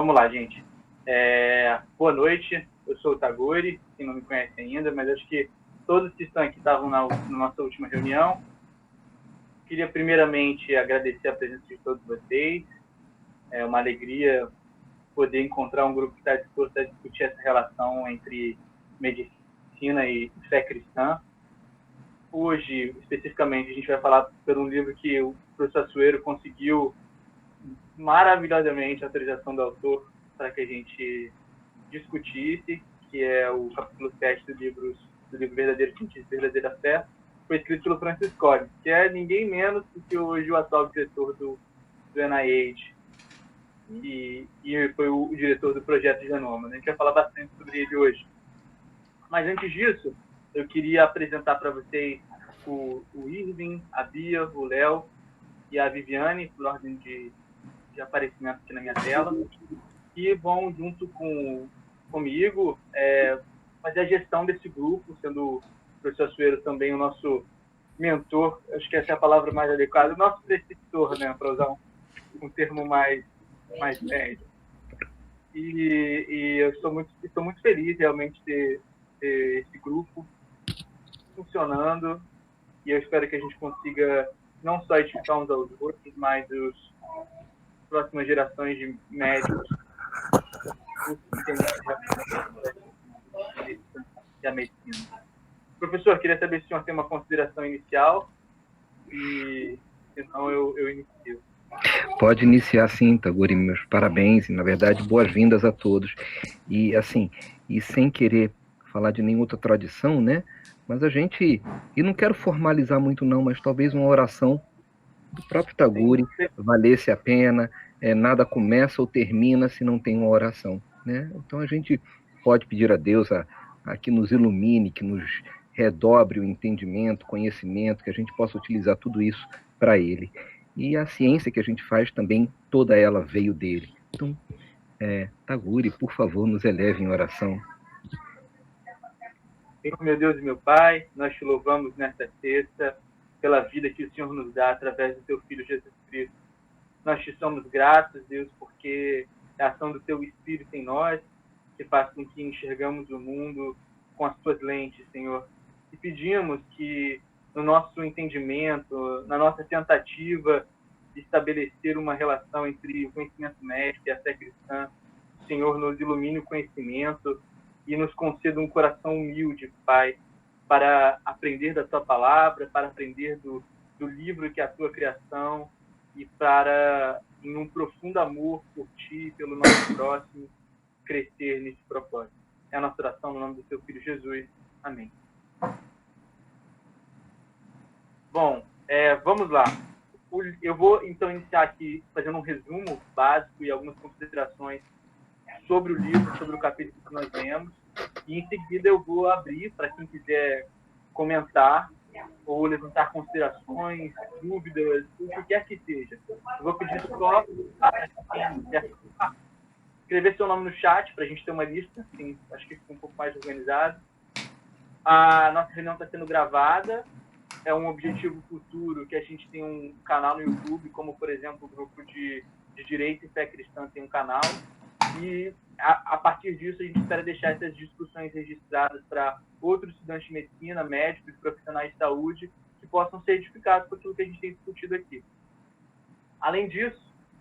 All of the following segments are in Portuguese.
Vamos lá, gente. Boa noite, eu sou o Tagore, quem não me conhece ainda, mas acho que todos que estão aqui estavam na nossa última reunião. Queria primeiramente agradecer a presença de todos vocês. É uma alegria poder encontrar um grupo que está disposto a discutir essa relação entre medicina e fé cristã. Hoje, especificamente, a gente vai falar por um livro que o professor Açoeiro conseguiu maravilhosamente a autorização do autor para que a gente discutisse, que é o capítulo 7 do livro Verdadeiro Sentido e Verdadeira Fé, foi escrito pelo Francis Collins, que é ninguém menos do que hoje o atual diretor do NIH e foi o diretor do Projeto Genoma. A gente vai falar bastante sobre ele hoje. Mas antes disso, eu queria apresentar para vocês o Irving, a Bia, o Léo e a Viviane, por ordem de aparecimento aqui na minha tela, que vão, junto comigo, fazer a gestão desse grupo, sendo o professor Açoeiro também o nosso mentor, acho que essa é a palavra mais adequada, o nosso preceptor, né, para usar um termo mais médio. E eu estou muito feliz realmente de ter esse grupo funcionando, e eu espero que a gente consiga não só edificar uns aos outros, mas as próximas gerações de médicos e a medicina. Professor, queria saber se o senhor tem uma consideração inicial e então eu inicio. Pode iniciar sim, Tagore, meus parabéns e, na verdade, boas-vindas a todos. E, assim, e sem querer falar de nenhuma outra tradição, né? Mas e não quero formalizar muito não, mas talvez uma oração do próprio Tagore valesse a pena. Nada começa ou termina se não tem uma oração, né? Então a gente pode pedir a Deus a que nos ilumine, que nos redobre o entendimento, conhecimento, que a gente possa utilizar tudo isso para Ele. E a ciência que a gente faz também, toda ela veio dele. Então, Tagore, por favor, nos eleve em oração. Senhor, meu Deus e meu Pai, nós te louvamos nesta sexta pela vida que o Senhor nos dá através do teu Filho Jesus Cristo. Nós te somos gratos, Deus, porque é a ação do teu Espírito em nós que faz com que enxergamos o mundo com as tuas lentes, Senhor. E pedimos que no nosso entendimento, na nossa tentativa de estabelecer uma relação entre o conhecimento médico e a fé cristã, o Senhor nos ilumine o conhecimento e nos conceda um coração humilde, Pai, para aprender da tua palavra, para aprender do livro que é a tua criação e para, em um profundo amor por ti e pelo nosso próximo, crescer nesse propósito. É a nossa oração no nome do teu Filho Jesus. Amém. Bom, vamos lá. Eu vou, então, iniciar aqui fazendo um resumo básico e algumas considerações sobre o livro, sobre o capítulo que nós lemos. E, em seguida, eu vou abrir para quem quiser comentar ou levantar considerações, dúvidas, o que quer que seja. Eu vou pedir só para quem quiser escrever seu nome no chat para a gente ter uma lista, assim, acho que fica um pouco mais organizado. A nossa reunião está sendo gravada, é um objetivo futuro que a gente tem um canal no YouTube, como, por exemplo, o grupo de Direito e Fé Cristã tem um canal, e a partir disso a gente espera deixar essas discussões registradas para outros estudantes de medicina, médicos, profissionais de saúde, que possam ser edificados por aquilo que a gente tem discutido aqui. Além disso,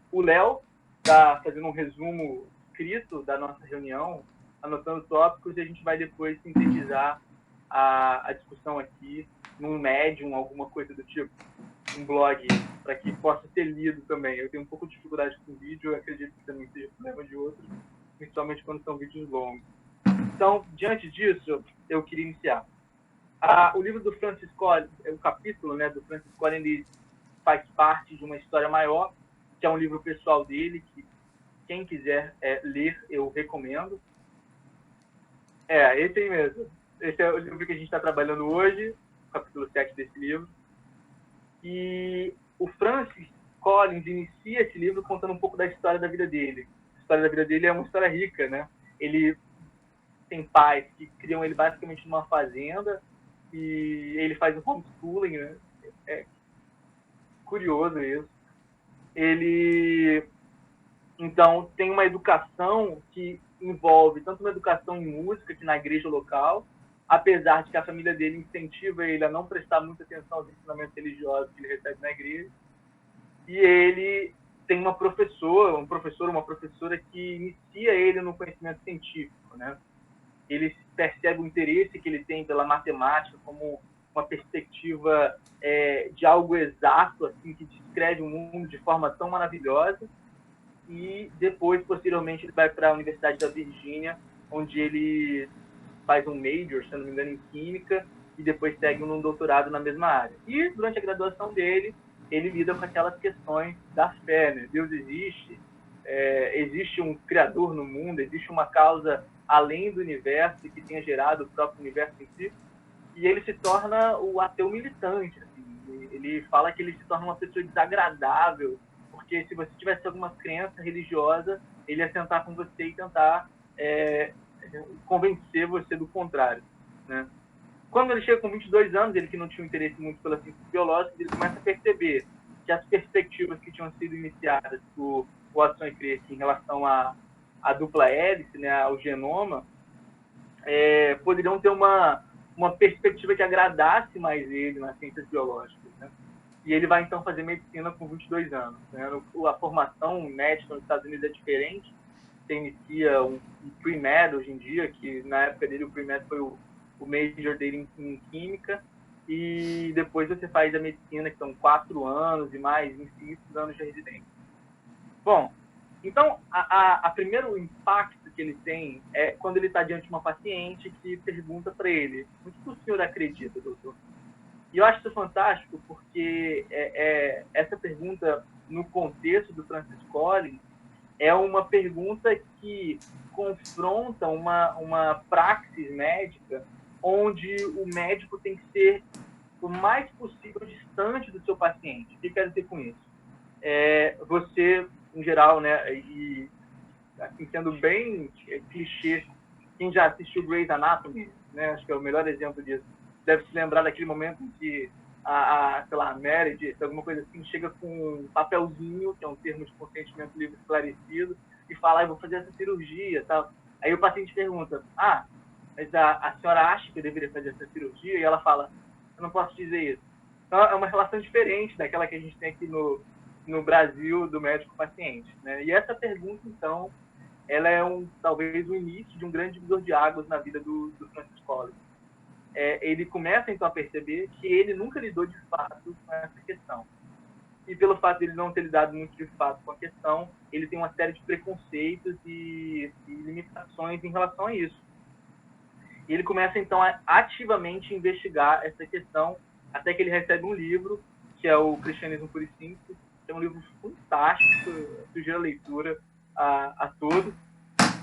o Léo está fazendo um resumo escrito da nossa reunião, anotando tópicos, e a gente vai depois sintetizar a discussão aqui num Medium, alguma coisa do tipo, um blog, para que possa ser lido também. Eu tenho um pouco de dificuldade com vídeo, eu acredito que também seja problema de outros, principalmente quando são vídeos longos. Então, diante disso, eu queria iniciar. O livro do Francis Collins, o capítulo, né, do Francis Collins, ele faz parte de uma história maior, que é um livro pessoal dele, que quem quiser ler, eu recomendo. Esse aí mesmo. Esse é o livro que a gente está trabalhando hoje, o capítulo 7 desse livro. E o Francis Collins inicia esse livro contando um pouco da história da vida dele. A história da vida dele é uma história rica, né? Ele tem pais que criam ele basicamente numa fazenda e ele faz o homeschooling, né? É curioso isso. Ele Então, tem uma educação que envolve tanto uma educação em música, que na igreja local, apesar de que a família dele incentiva ele a não prestar muita atenção aos ensinamentos religiosos que ele recebe na igreja, e ele tem uma professora que inicia ele no conhecimento científico, né? Ele percebe o interesse que ele tem pela matemática como uma perspectiva de algo exato, assim, que descreve o mundo de forma tão maravilhosa. E depois, posteriormente, ele vai para a Universidade da Virgínia, onde ele faz um major, se não me engano, em Química, e depois segue um doutorado na mesma área. E, durante a graduação dele, ele lida com aquelas questões da fé, né? Deus existe, existe um criador no mundo, existe uma causa além do universo que tenha gerado o próprio universo em si, e ele se torna o ateu militante. Assim. Ele fala que ele se torna uma pessoa desagradável, porque se você tivesse alguma crença religiosa, ele ia sentar com você e tentar convencer você do contrário, né? Quando ele chega com 22 anos, ele que não tinha um interesse muito pelas ciências biológicas, ele começa a perceber que as perspectivas que tinham sido iniciadas por Watson e Crick em relação à dupla hélice, né, ao genoma, poderiam ter uma perspectiva que agradasse mais ele nas ciências biológicas, né? E ele vai, então, fazer medicina com 22 anos. Né? A formação médica nos Estados Unidos é diferente. Você inicia um pre-med hoje em dia, que na época dele o pre-med foi o major dele em química, e depois você faz a medicina, que são 4 anos e mais 25 anos de residência. Bom, então, a primeiro impacto que ele tem é quando ele está diante de uma paciente que pergunta para ele: o que o senhor acredita, doutor? E eu acho isso fantástico porque essa pergunta, no contexto do Francis Collins, é uma pergunta que confronta uma praxis médica onde o médico tem que ser o mais possível distante do seu paciente. O que eu quero dizer com isso? Você, em geral, né, e assim, sendo bem clichê, quem já assistiu Grey's Anatomy, né, acho que é o melhor exemplo disso, deve se lembrar daquele momento em que sei lá, a Meredith, alguma coisa assim, chega com um papelzinho, que é um termo de consentimento livre esclarecido, e fala: eu vou fazer essa cirurgia, tal. Aí o paciente pergunta: mas a senhora acha que eu deveria fazer essa cirurgia? E ela fala: eu não posso dizer isso. Então é uma relação diferente daquela que a gente tem aqui no Brasil, do médico-paciente, né? E essa pergunta, então, ela é talvez o início de um grande divisor de águas na vida do Francis Collins. Ele começa, então, a perceber que ele nunca lidou de fato com essa questão. E pelo fato de ele não ter lidado muito de fato com a questão, ele tem uma série de preconceitos e limitações em relação a isso. E ele começa, então, a ativamente investigar essa questão, até que ele recebe um livro, que é o Cristianismo Puro e Simples, que é um livro fantástico, eu sugiro a leitura a todos.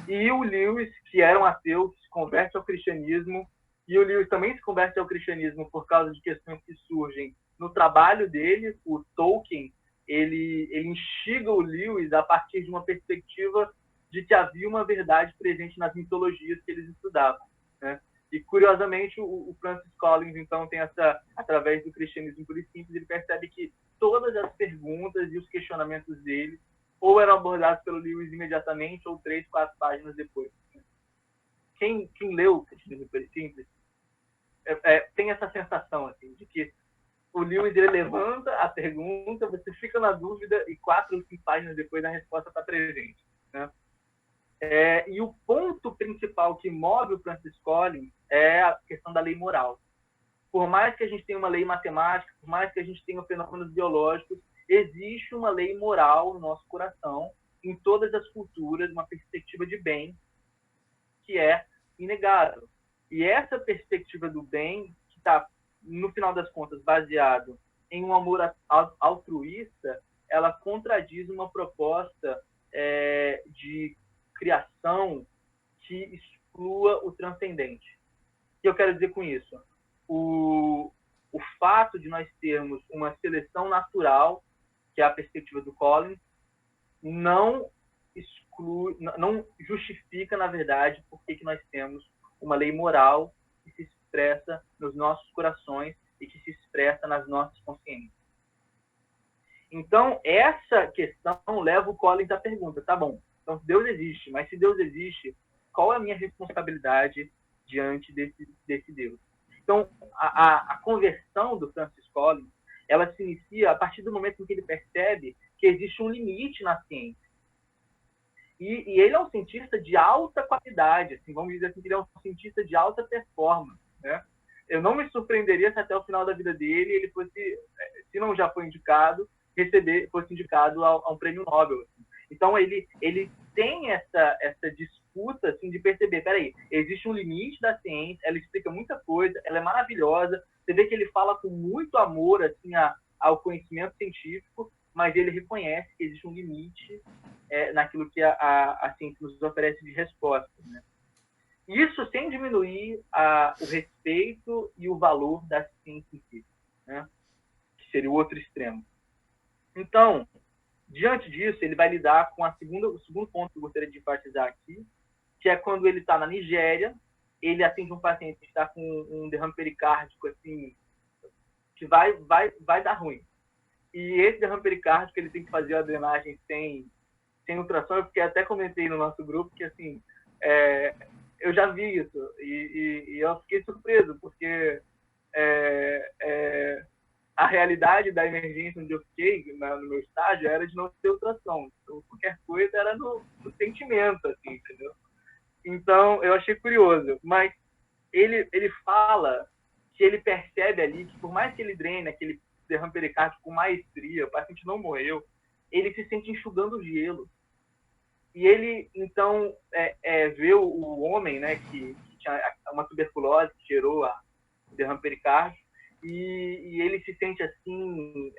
E o Lewis, que era um ateu, que se converte ao cristianismo, e o Lewis também se converte ao cristianismo por causa de questões que surgem no trabalho dele. O Tolkien, ele instiga o Lewis a partir de uma perspectiva de que havia uma verdade presente nas mitologias que eles estudavam, né? E, curiosamente, o Francis Collins, então, tem através do cristianismo puro e simples, ele percebe que todas as perguntas e os questionamentos dele ou eram abordados pelo Lewis imediatamente, ou 3, 4 páginas depois. Quem leu o Cristianismo Puro e Simples tem essa sensação, assim, de que o Lewis ele levanta a pergunta, você fica na dúvida, e 4 ou 5 páginas depois a resposta está presente, né? E o ponto principal que move o Francis Collins é a questão da lei moral. Por mais que a gente tenha uma lei matemática, por mais que a gente tenha fenômenos biológicos, existe uma lei moral no nosso coração, em todas as culturas, uma perspectiva de bem que é inegável. E essa perspectiva do bem, que está, no final das contas, baseado em um amor altruísta, ela contradiz uma proposta de criação que exclua o transcendente. O que eu quero dizer com isso? O fato de nós termos uma seleção natural, que é a perspectiva do Collins, não justifica, na verdade, por que nós temos uma lei moral que se expressa nos nossos corações e que se expressa nas nossas consciências. Então, essa questão leva o Collins à pergunta, tá bom, então Deus existe, mas se Deus existe, qual é a minha responsabilidade diante desse Deus? Então, a conversão do Francis Collins, ela se inicia a partir do momento em que ele percebe que existe um limite na ciência. E ele é um cientista de alta qualidade, assim, vamos dizer assim, que ele é um cientista de alta performance, né? Eu não me surpreenderia se até o final da vida dele ele fosse, se não já foi indicado, fosse indicado a um prêmio Nobel. Assim. Então ele tem essa disputa assim, de perceber, peraí, existe um limite da ciência, ela explica muita coisa, ela é maravilhosa, você vê que ele fala com muito amor assim, ao conhecimento científico, mas ele reconhece que existe um limite naquilo que a ciência nos oferece de resposta. Né? Isso sem diminuir o respeito e o valor da ciência em si, né? Que seria o outro extremo. Então, diante disso, ele vai lidar com o segundo ponto que eu gostaria de enfatizar aqui, que é quando ele está na Nigéria, ele atende um paciente que está com um derrame pericárdico, assim, que vai dar ruim. E esse derrame pericárdico, ele tem que fazer a drenagem sem ultrassom. Eu até comentei no nosso grupo que, assim, eu já vi isso e eu fiquei surpreso, porque a realidade da emergência onde eu fiquei, no meu estágio, era de não ter ultrassom. Então, qualquer coisa era no sentimento, assim, entendeu? Então, eu achei curioso. Mas ele fala que ele percebe ali que, por mais que ele drene aquele derrame pericárdico com maestria, o paciente não morreu, ele se sente enxugando gelo. E ele, então, vê o homem, né, que tinha uma tuberculose que gerou o derrame pericárdico, e ele se sente assim,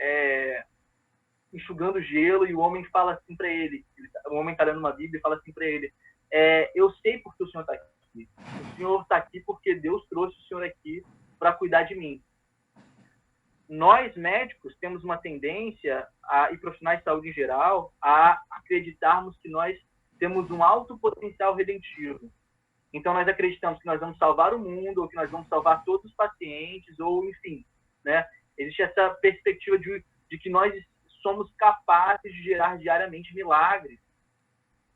enxugando gelo, e o homem fala assim para ele, o homem está lendo uma Bíblia e fala assim para ele, eu sei porque o senhor está aqui. O senhor está aqui porque Deus trouxe o senhor aqui para cuidar de mim. Nós, médicos, temos uma tendência, e profissionais de saúde em geral, a acreditarmos que nós temos um alto potencial redentivo. Então, nós acreditamos que nós vamos salvar o mundo, ou que nós vamos salvar todos os pacientes, ou enfim, né? Existe essa perspectiva de que nós somos capazes de gerar diariamente milagres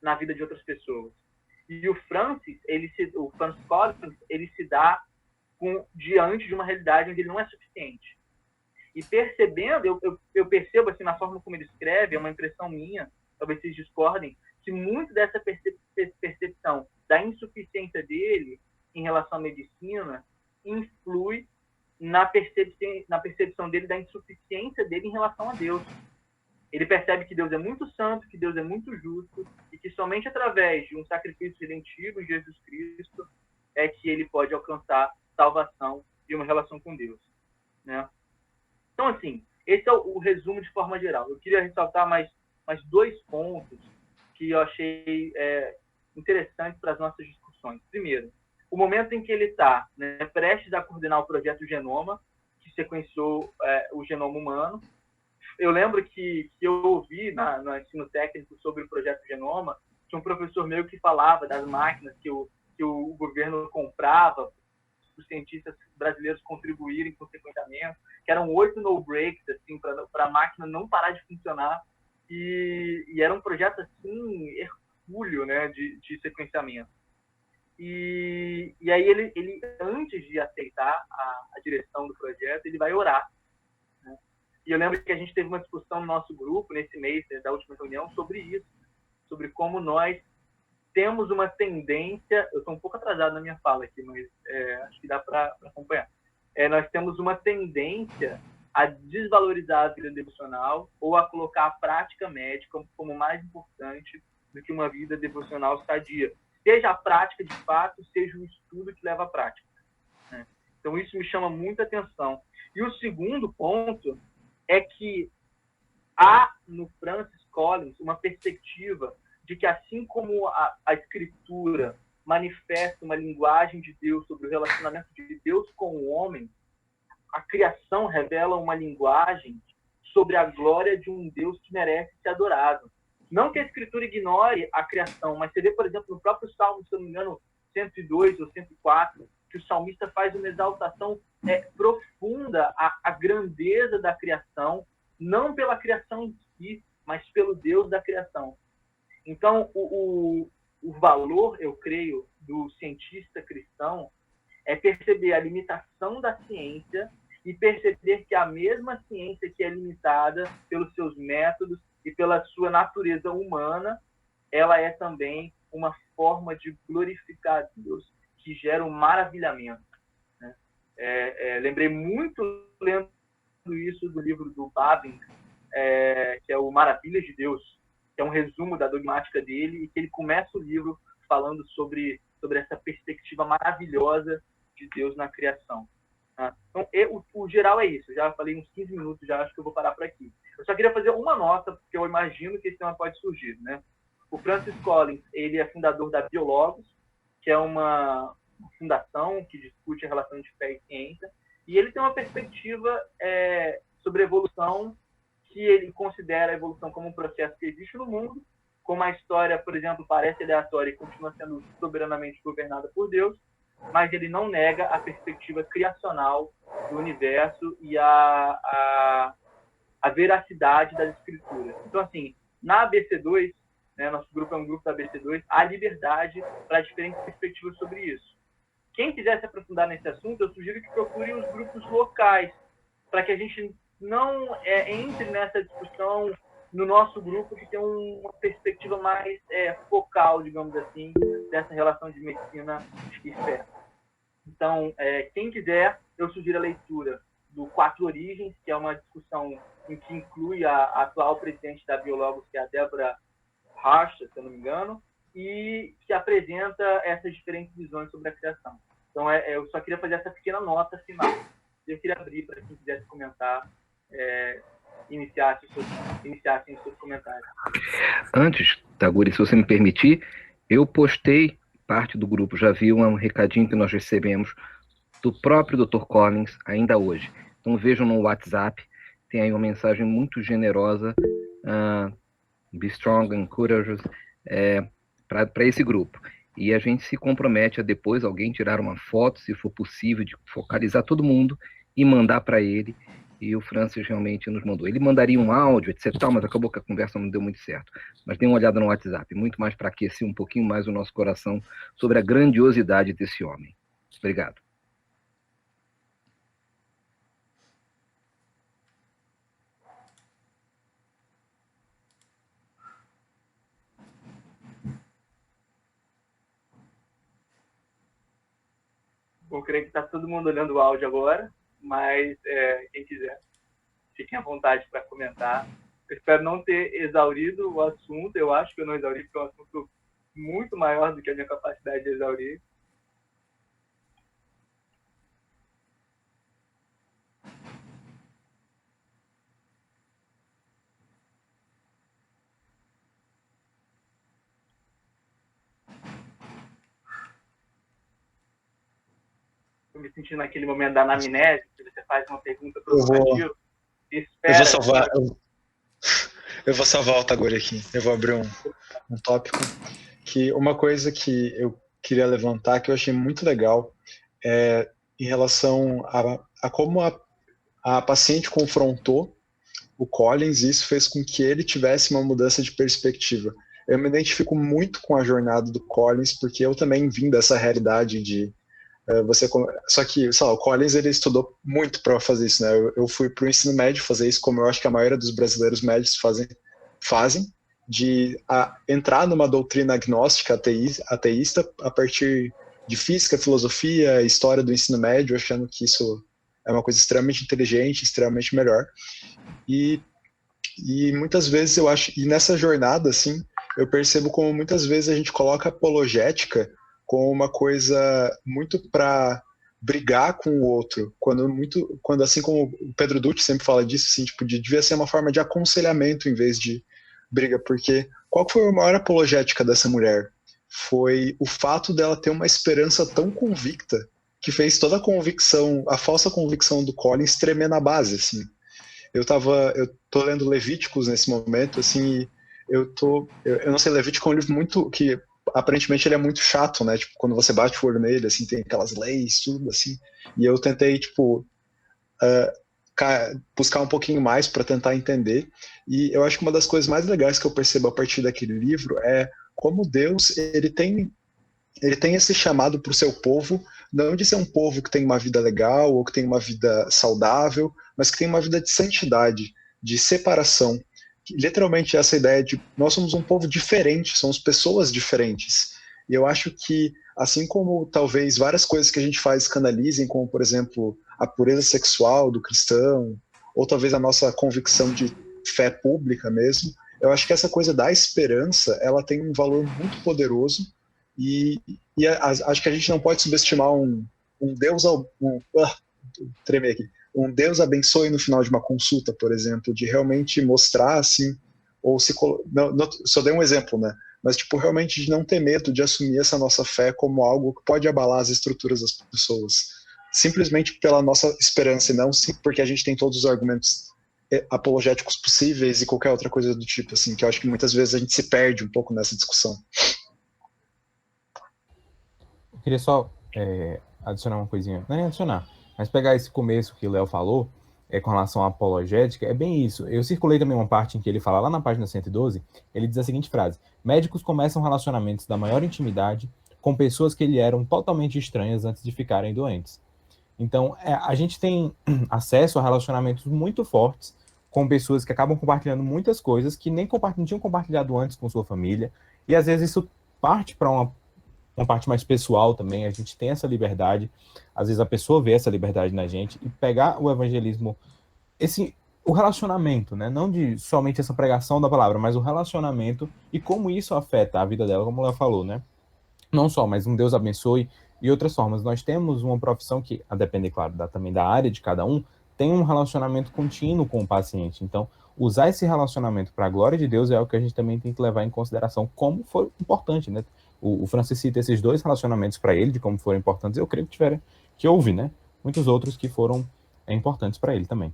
na vida de outras pessoas. E o Francis Collins, ele se dá diante de uma realidade onde ele não é suficiente. E percebendo, eu percebo assim, na forma como ele escreve, é uma impressão minha, talvez vocês discordem, que muito dessa percepção da insuficiência dele em relação à medicina influi na percepção dele da insuficiência dele em relação a Deus. Ele percebe que Deus é muito santo, que Deus é muito justo, e que somente através de um sacrifício redentivo em Jesus Cristo é que ele pode alcançar salvação e uma relação com Deus. Né? Então, assim, esse é o resumo de forma geral. Eu queria ressaltar mais 2 pontos que eu achei interessantes para as nossas discussões. Primeiro, o momento em que ele está, né, prestes a coordenar o projeto Genoma, que sequenciou o genoma humano. Eu lembro que eu ouvi no ensino técnico sobre o projeto Genoma, tinha um professor meu que falava das máquinas que o governo comprava para os cientistas brasileiros contribuírem com o sequenciamento, que eram 8 no-breaks, assim, para a máquina não parar de funcionar, e era um projeto, assim, hercúleo, né, de sequenciamento. E aí ele, antes de aceitar a direção do projeto, ele vai orar. Né? E eu lembro que a gente teve uma discussão no nosso grupo, nesse mês da última reunião, sobre isso, sobre como nós temos uma tendência, eu estou um pouco atrasado na minha fala aqui, mas acho que dá para acompanhar. Nós temos uma tendência a desvalorizar a vida devocional ou a colocar a prática médica como mais importante do que uma vida devocional sadia. Seja a prática de fato, seja o estudo que leva à prática. Né? Então, isso me chama muita atenção. E o segundo ponto é que há no Francis Collins uma perspectiva de que, assim como a Escritura manifesta uma linguagem de Deus sobre o relacionamento de Deus com o homem, a criação revela uma linguagem sobre a glória de um Deus que merece ser adorado. Não que a Escritura ignore a criação, mas você vê, por exemplo, no próprio Salmo, se não me engano, 102 ou 104, que o salmista faz uma exaltação profunda à grandeza da criação não pela criação em si, mas pelo Deus da criação. Então, o valor, eu creio, do cientista cristão é perceber a limitação da ciência e perceber que a mesma ciência que é limitada pelos seus métodos e pela sua natureza humana, ela é também uma forma de glorificar a Deus, que gera um maravilhamento. Né? Lembrei muito, lendo isso do livro do Babin, que é o Maravilhas de Deus, que é um resumo da dogmática dele, e que ele começa o livro falando sobre essa perspectiva maravilhosa de Deus na criação. Então, o geral é isso. Eu já falei uns 15 minutos, já acho que eu vou parar por aqui. Eu só queria fazer uma nota, porque eu imagino que esse tema pode surgir. Né? O Francis Collins, ele é fundador da Biologos, que é uma fundação que discute a relação de fé e ciência, e ele tem uma perspectiva sobre evolução, que ele considera a evolução como um processo que existe no mundo, como a história, por exemplo, parece aleatória e continua sendo soberanamente governada por Deus, mas ele não nega a perspectiva criacional do universo e a veracidade das escrituras. Então, assim, na ABC2, né, nosso grupo é um grupo da ABC2, há liberdade para diferentes perspectivas sobre isso. Quem quiser se aprofundar nesse assunto, eu sugiro que procure os grupos locais, para que a gente não entre nessa discussão no nosso grupo, que tem uma perspectiva mais focal, digamos assim, dessa relação de medicina e fé. Então, quem quiser, eu sugiro a leitura do Quatro Origens, que é uma discussão em que inclui a atual presidente da Biologos, que é a Débora Rocha, se eu não me engano, e que apresenta essas diferentes visões sobre a criação. Então, eu só queria fazer essa pequena nota final. Eu queria abrir para quem quisesse comentar, iniciassem os seus comentários. Antes, Taguri, se você me permitir, eu postei parte do grupo, já vi um recadinho que nós recebemos do próprio Dr. Collins ainda hoje. Então vejam no WhatsApp, tem aí uma mensagem muito generosa, be strong and courageous, para esse grupo. E a gente se compromete a depois alguém tirar uma foto, se for possível, de focalizar todo mundo e mandar para ele. E o Francis realmente nos mandou. Ele mandaria um áudio, etc., mas acabou que a conversa não deu muito certo. Mas dê uma olhada no WhatsApp, muito mais para aquecer um pouquinho mais o nosso coração sobre a grandiosidade desse homem. Obrigado. Eu creio que está todo mundo olhando o áudio agora, mas quem quiser, fiquem à vontade para comentar. Eu espero não ter exaurido o assunto. Eu acho que eu não exauri, porque é um assunto muito maior do que a minha capacidade de exaurir. Estou me sentindo naquele momento da anamnese, que você faz uma pergunta provocativa e espera. Eu vou salvar o Tagore aqui. Eu vou abrir um tópico. Que uma coisa que eu queria levantar, que eu achei muito legal, em relação a como a paciente confrontou o Collins, e isso fez com que ele tivesse uma mudança de perspectiva. Eu me identifico muito com a jornada do Collins, porque eu também vim dessa realidade de só que, sei lá, o Collins, ele estudou muito para fazer isso, né? Eu fui para o ensino médio fazer isso, como eu acho que a maioria dos brasileiros médios fazem, de entrar numa doutrina agnóstica ateísta a partir de física, filosofia, história do ensino médio, achando que isso é uma coisa extremamente inteligente, extremamente melhor. E muitas vezes eu acho, e nessa jornada, assim, eu percebo como muitas vezes a gente coloca apologética como uma coisa muito para brigar com o outro, quando assim como o Pedro Dutti sempre fala disso, assim, tipo, devia ser uma forma de aconselhamento em vez de briga, porque qual foi a maior apologética dessa mulher? Foi o fato dela ter uma esperança tão convicta que fez toda a falsa convicção do Collins tremer na base, assim. Eu tô lendo Levíticos nesse momento, assim, e eu não sei, Levítico é um livro muito que aparentemente ele é muito chato, né? Tipo, quando você bate o olho nele, assim, tem aquelas leis, tudo, assim. E eu tentei, tipo, buscar um pouquinho mais para tentar entender. E eu acho que uma das coisas mais legais que eu percebo a partir daquele livro é como Deus ele tem esse chamado para o seu povo, não de ser um povo que tem uma vida legal ou que tem uma vida saudável, mas que tem uma vida de santidade, de separação. Literalmente essa ideia de nós somos um povo diferente, somos pessoas diferentes. E eu acho que, assim como talvez várias coisas que a gente faz escandalizem, como, por exemplo, a pureza sexual do cristão, ou talvez a nossa convicção de fé pública mesmo, eu acho que essa coisa da esperança, ela tem um valor muito poderoso e acho que a gente não pode subestimar um Deus, tremei aqui, um Deus abençoe no final de uma consulta, por exemplo, de realmente mostrar assim, ou se não, só dei um exemplo, né? Mas tipo realmente de não ter medo de assumir essa nossa fé como algo que pode abalar as estruturas das pessoas, simplesmente pela nossa esperança e não porque a gente tem todos os argumentos apologéticos possíveis e qualquer outra coisa do tipo, assim, que eu acho que muitas vezes a gente se perde um pouco nessa discussão. Eu queria só adicionar uma coisinha, não é nem adicionar, mas pegar esse começo que o Léo falou, com relação à apologética, é bem isso. Eu circulei também uma parte em que ele fala, lá na página 112, ele diz a seguinte frase: médicos começam relacionamentos da maior intimidade com pessoas que lhe eram totalmente estranhas antes de ficarem doentes. Então, a gente tem acesso a relacionamentos muito fortes com pessoas que acabam compartilhando muitas coisas que nem tinham compartilhado antes com sua família, e às vezes isso parte para uma parte mais pessoal também, a gente tem essa liberdade, às vezes a pessoa vê essa liberdade na gente, e pegar o evangelismo, o relacionamento, né? Não de somente essa pregação da palavra, mas o relacionamento e como isso afeta a vida dela, como ela falou, né? Não só, mas um Deus abençoe e outras formas. Nós temos uma profissão que, a depender, claro, também da área de cada um, tem um relacionamento contínuo com o paciente. Então, usar esse relacionamento para a glória de Deus é algo que a gente também tem que levar em consideração como foi importante, né? O Francis cita esses dois relacionamentos para ele, de como foram importantes. Eu creio que houve, né? Muitos outros que foram importantes para ele também.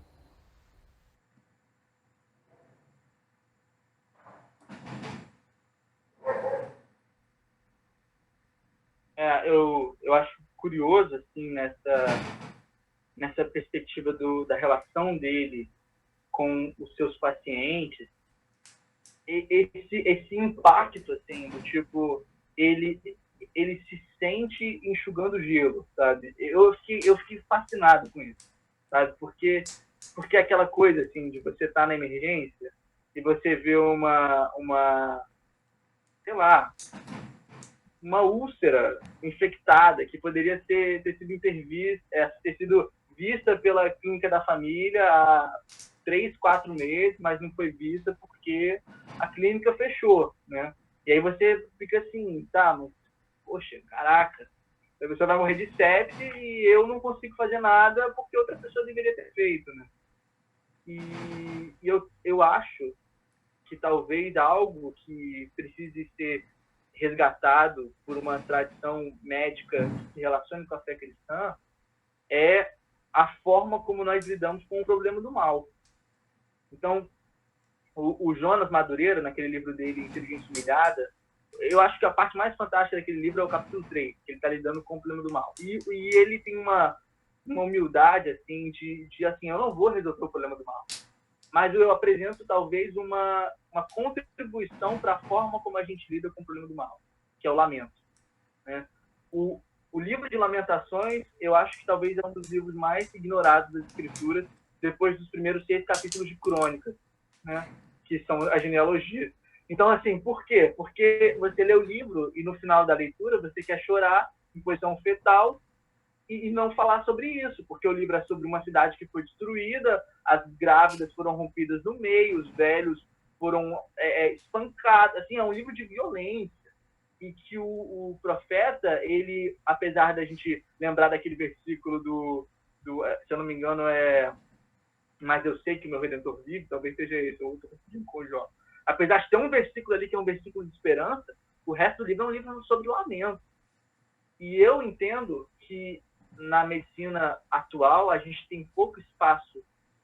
Eu acho curioso, assim, nessa perspectiva da relação dele com os seus pacientes, esse impacto, assim, do tipo, ele se sente enxugando gelo, sabe? Eu fiquei fascinado com isso, sabe? Porque aquela coisa, assim, de você estar na emergência e você vê sei lá, uma úlcera infectada que poderia ter sido vista pela clínica da família há 3, 4 meses, mas não foi vista porque a clínica fechou, né? E aí você fica assim, tá, mas, poxa, caraca, a pessoa vai morrer de sepse e eu não consigo fazer nada porque outra pessoa deveria ter feito, né? E eu acho que talvez algo que precise ser resgatado por uma tradição médica que se relacione com a fé cristã é a forma como nós lidamos com o problema do mal. Então, o Jonas Madureira, naquele livro dele, Inteligência Humilhada, eu acho que a parte mais fantástica daquele livro é o capítulo 3, que ele está lidando com o problema do mal. E ele tem uma humildade, assim, de assim, eu não vou resolver o problema do mal, mas eu apresento talvez uma contribuição para a forma como a gente lida com o problema do mal, que é o lamento, né? O livro de Lamentações, eu acho que talvez é um dos livros mais ignorados das Escrituras, depois dos primeiros 6 capítulos de Crônicas, né? Que são a genealogia. Então, assim, por quê? Porque você lê o livro e no final da leitura você quer chorar em posição fetal e não falar sobre isso, porque o livro é sobre uma cidade que foi destruída, as grávidas foram rompidas no meio, os velhos foram espancados, assim, é um livro de violência, e que o profeta, ele, apesar da gente lembrar daquele versículo se eu não me engano, mas eu sei que meu Redentor vive, talvez seja esse, ou estou confundindo com o Jó. Apesar de ter um versículo ali que é um versículo de esperança, o resto do livro é um livro sobre lamento. E eu entendo que na medicina atual a gente tem pouco espaço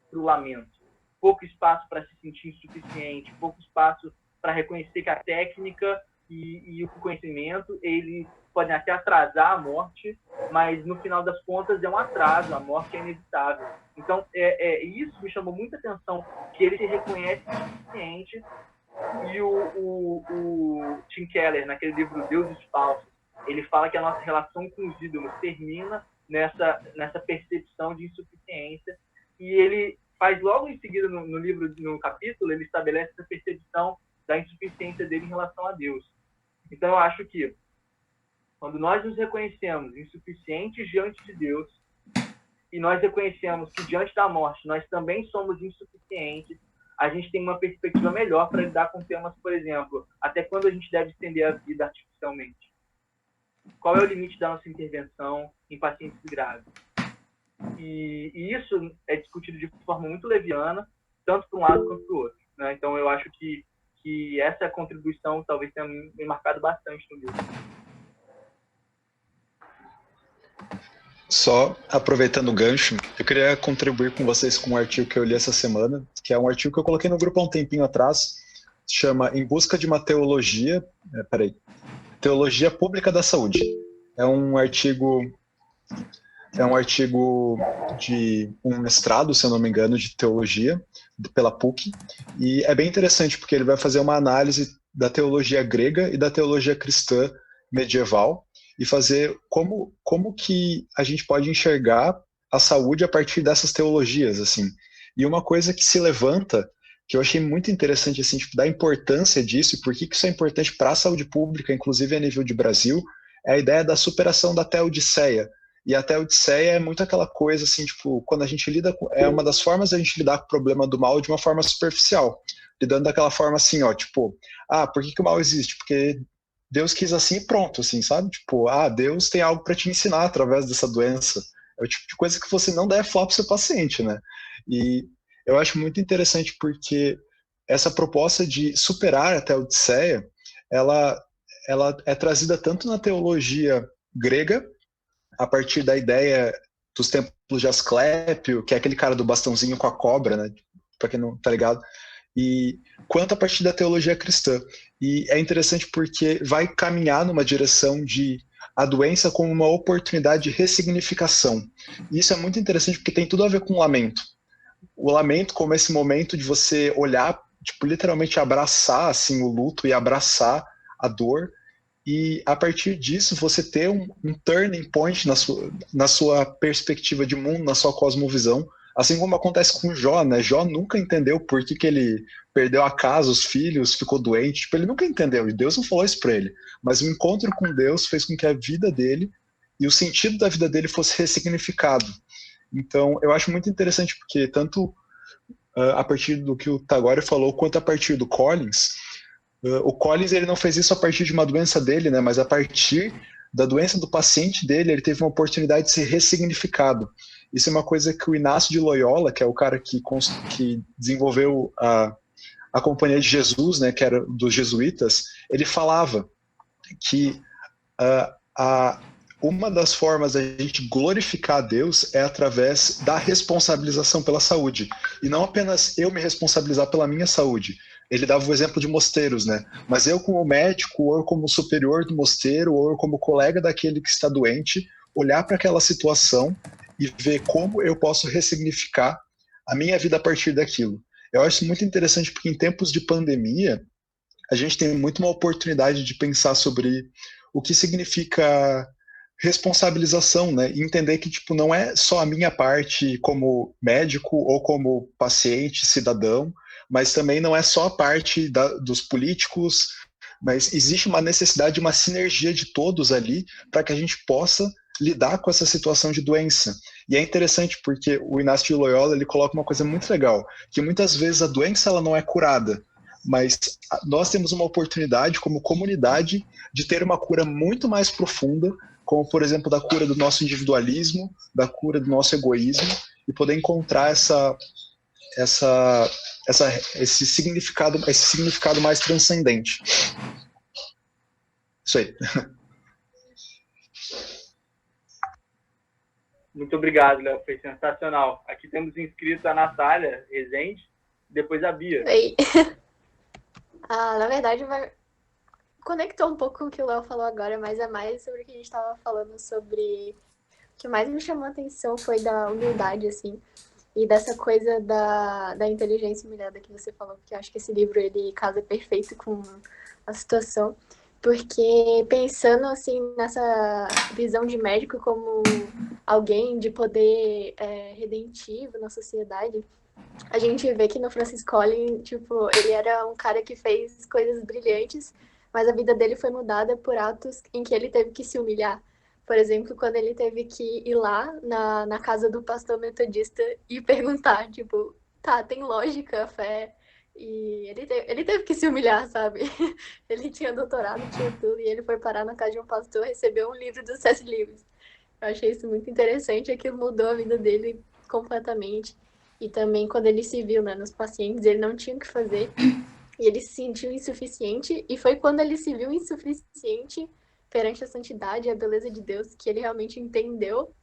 para o lamento, pouco espaço para se sentir insuficiente, pouco espaço para reconhecer que a técnica e o conhecimento, eles podem até atrasar a morte, mas no final das contas é um atraso, a morte é inevitável. Então, isso me chamou muita atenção, que ele se reconhece suficiente, e o Tim Keller, naquele livro Deuses Falsos, ele fala que a nossa relação com os ídolos termina nessa percepção de insuficiência, e ele faz logo em seguida no livro, no capítulo, ele estabelece essa percepção da insuficiência dele em relação a Deus. Então eu acho que quando nós nos reconhecemos insuficientes diante de Deus e nós reconhecemos que diante da morte nós também somos insuficientes, a gente tem uma perspectiva melhor para lidar com temas, por exemplo, até quando a gente deve estender a vida artificialmente. Qual é o limite da nossa intervenção em pacientes graves? E isso é discutido de forma muito leviana, tanto para um lado quanto para o outro, né? Então, eu acho que essa contribuição talvez tenha me marcado bastante no livro. Só aproveitando o gancho, eu queria contribuir com vocês com um artigo que eu li essa semana, que é um artigo que eu coloquei no grupo há um tempinho atrás, se chama Em Busca de uma Teologia... Teologia Pública da Saúde. É um artigo de um mestrado, se eu não me engano, de teologia, pela PUC, e é bem interessante porque ele vai fazer uma análise da teologia grega e da teologia cristã medieval, e fazer como que a gente pode enxergar a saúde a partir dessas teologias, assim. E uma coisa que se levanta, que eu achei muito interessante, assim, tipo, da importância disso, e por que isso é importante para a saúde pública, inclusive a nível de Brasil, é a ideia da superação da teodiceia. E a teodiceia é muito aquela coisa, assim, tipo, quando a gente lida com... É uma das formas da gente lidar com o problema do mal de uma forma superficial. Lidando daquela forma assim, ó, tipo, por que o mal existe? Porque Deus quis assim e pronto, assim, sabe? Tipo, Deus tem algo para te ensinar através dessa doença. É o tipo de coisa que você não deve falar pro seu paciente, né? E eu acho muito interessante porque essa proposta de superar a teodiceia, ela é trazida tanto na teologia grega, a partir da ideia dos templos de Asclépio, que é aquele cara do bastãozinho com a cobra, né? Para quem não tá ligado, e quanto a partir da teologia cristã. E é interessante porque vai caminhar numa direção de a doença como uma oportunidade de ressignificação. E isso é muito interessante porque tem tudo a ver com o lamento. O lamento como esse momento de você olhar, tipo, literalmente abraçar assim, o luto e abraçar a dor, e a partir disso você ter um turning point na sua perspectiva de mundo, na sua cosmovisão, assim como acontece com Jó, né? Jó nunca entendeu por que ele perdeu a casa, os filhos, ficou doente, tipo, ele nunca entendeu, e Deus não falou isso para ele, mas o encontro com Deus fez com que a vida dele e o sentido da vida dele fosse ressignificado. Então, eu acho muito interessante porque tanto a partir do que o Tagore falou, quanto a partir do Collins, o Collins ele não fez isso a partir de uma doença dele, né, mas a partir da doença do paciente dele, ele teve uma oportunidade de ser ressignificado. Isso é uma coisa que o Inácio de Loyola, que é o cara que desenvolveu a Companhia de Jesus, né, que era dos jesuítas, ele falava que uma das formas da gente glorificar a Deus é através da responsabilização pela saúde. E não apenas eu me responsabilizar pela minha saúde. Ele dava o exemplo de mosteiros, né? Mas eu como médico, ou como superior do mosteiro, ou como colega daquele que está doente, olhar para aquela situação e ver como eu posso ressignificar a minha vida a partir daquilo. Eu acho muito interessante porque em tempos de pandemia, a gente tem muito uma oportunidade de pensar sobre o que significa responsabilização, né? E entender que tipo, não é só a minha parte como médico ou como paciente, cidadão, mas também não é só a parte dos políticos, mas existe uma necessidade de uma sinergia de todos ali para que a gente possa lidar com essa situação de doença. E é interessante porque o Inácio de Loyola ele coloca uma coisa muito legal, que muitas vezes a doença ela não é curada, mas nós temos uma oportunidade como comunidade de ter uma cura muito mais profunda, como por exemplo da cura do nosso individualismo, da cura do nosso egoísmo, e poder encontrar esse significado mais transcendente. Isso aí. Muito obrigado, Léo. Foi sensacional. Aqui temos inscrito a Natália Rezende, depois a Bia. Oi. Na verdade, conectou um pouco com o que o Léo falou agora, mas é mais sobre o que a gente estava falando sobre... O que mais me chamou a atenção foi da humildade, assim, e dessa coisa da inteligência humilhada que você falou, porque eu acho que esse livro, ele casa perfeito com a situação, porque pensando, assim, nessa visão de médico como alguém de poder redentivo na sociedade, a gente vê que no Francis Collins, tipo, ele era um cara que fez coisas brilhantes, mas a vida dele foi mudada por atos em que ele teve que se humilhar. Por exemplo, quando ele teve que ir lá na casa do pastor metodista e perguntar, tipo, tá, tem lógica a fé? E ele teve que se humilhar, sabe? Ele tinha doutorado, tinha tudo, e ele foi parar na casa de um pastor, recebeu um livro do C.S. Lewis. Eu achei isso muito interessante, aquilo mudou a vida dele completamente. E também quando ele se viu, né, nos pacientes, ele não tinha o que fazer, e ele se sentiu insuficiente, e foi quando ele se viu insuficiente perante a santidade e a beleza de Deus que ele realmente entendeu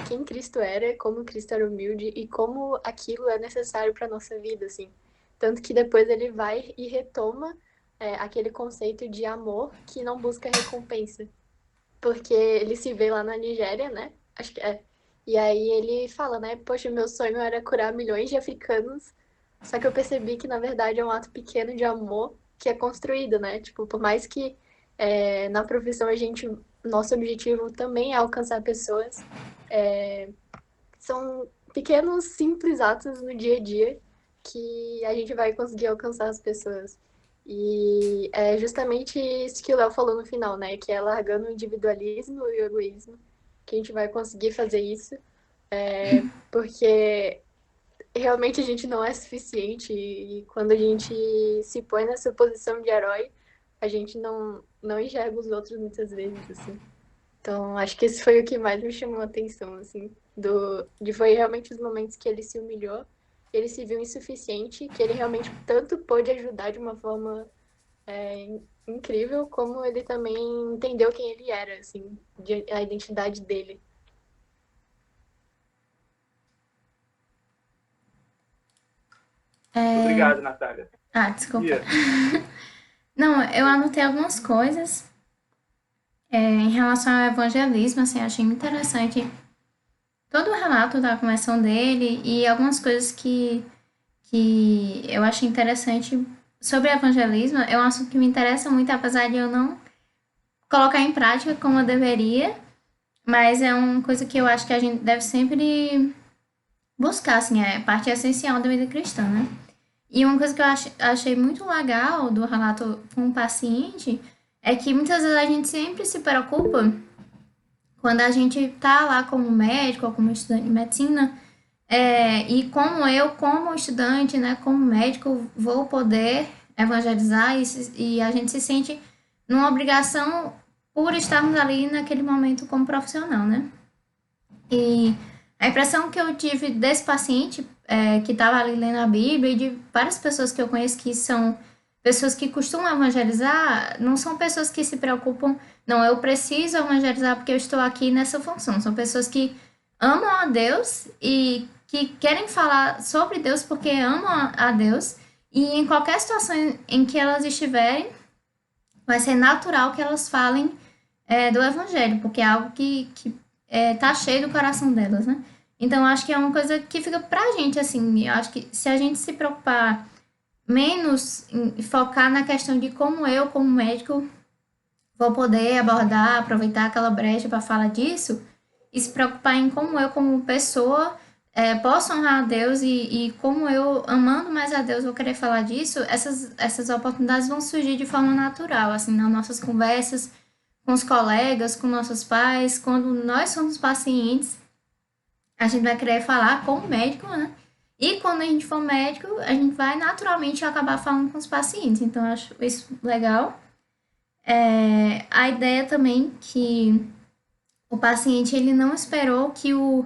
quem Cristo era, como Cristo era humilde e como aquilo é necessário para nossa vida, assim. Tanto que depois ele vai e retoma aquele conceito de amor que não busca recompensa. Porque ele se vê lá na Nigéria, né? Acho que é. E aí ele fala, né? Poxa, meu sonho era curar milhões de africanos, só que eu percebi que, na verdade, é um ato pequeno de amor que é construído, né? Tipo, por mais que na profissão nosso objetivo também é alcançar pessoas, são pequenos, simples atos no dia a dia que a gente vai conseguir alcançar as pessoas. E é justamente isso que o Léo falou no final, né? Que é largando o individualismo e o egoísmo que a gente vai conseguir fazer isso, porque realmente a gente não é suficiente e quando a gente se põe nessa posição de herói, a gente não enxerga os outros muitas vezes, assim. Então, acho que esse foi o que mais me chamou a atenção, assim, foi realmente os momentos que ele se humilhou, ele se viu insuficiente, que ele realmente tanto pôde ajudar de uma forma incrível, como ele também entendeu quem ele era, assim, a identidade dele. Obrigado, Natália. Desculpa. Bia. Não, eu anotei algumas coisas em relação ao evangelismo, assim, achei muito interessante todo o relato da conversão dele e algumas coisas que eu achei interessante sobre evangelismo. É um assunto que me interessa muito, apesar de eu não colocar em prática como eu deveria, mas é uma coisa que eu acho que a gente deve sempre buscar, assim, é parte essencial da vida cristã, né? E uma coisa que eu achei muito legal do relato com o paciente é que muitas vezes a gente sempre se preocupa quando a gente tá lá como médico ou como estudante de medicina, e como estudante, né, como médico, vou poder evangelizar e a gente se sente numa obrigação por estarmos ali naquele momento como profissional, né? E a impressão que eu tive desse paciente que estava ali lendo a Bíblia e de várias pessoas que eu conheço que são pessoas que costumam evangelizar, não são pessoas que se preocupam, não, eu preciso evangelizar porque eu estou aqui nessa função. São pessoas que amam a Deus e que querem falar sobre Deus porque amam a Deus e em qualquer situação em que elas estiverem, vai ser natural que elas falem do evangelho, porque é algo que tá cheio do coração delas, né? Então, eu acho que é uma coisa que fica pra gente, assim, eu acho que se a gente se preocupar menos em focar na questão de como eu, como médico, vou poder abordar, aproveitar aquela brecha para falar disso, e se preocupar em como eu, como pessoa, posso honrar a Deus e como eu, amando mais a Deus, vou querer falar disso, essas oportunidades vão surgir de forma natural, assim, nas nossas conversas com os colegas, com nossos pais, quando nós somos pacientes, a gente vai querer falar com o médico, né? E quando a gente for médico, a gente vai naturalmente acabar falando com os pacientes. Então, eu acho isso legal. A ideia também que o paciente ele não esperou que o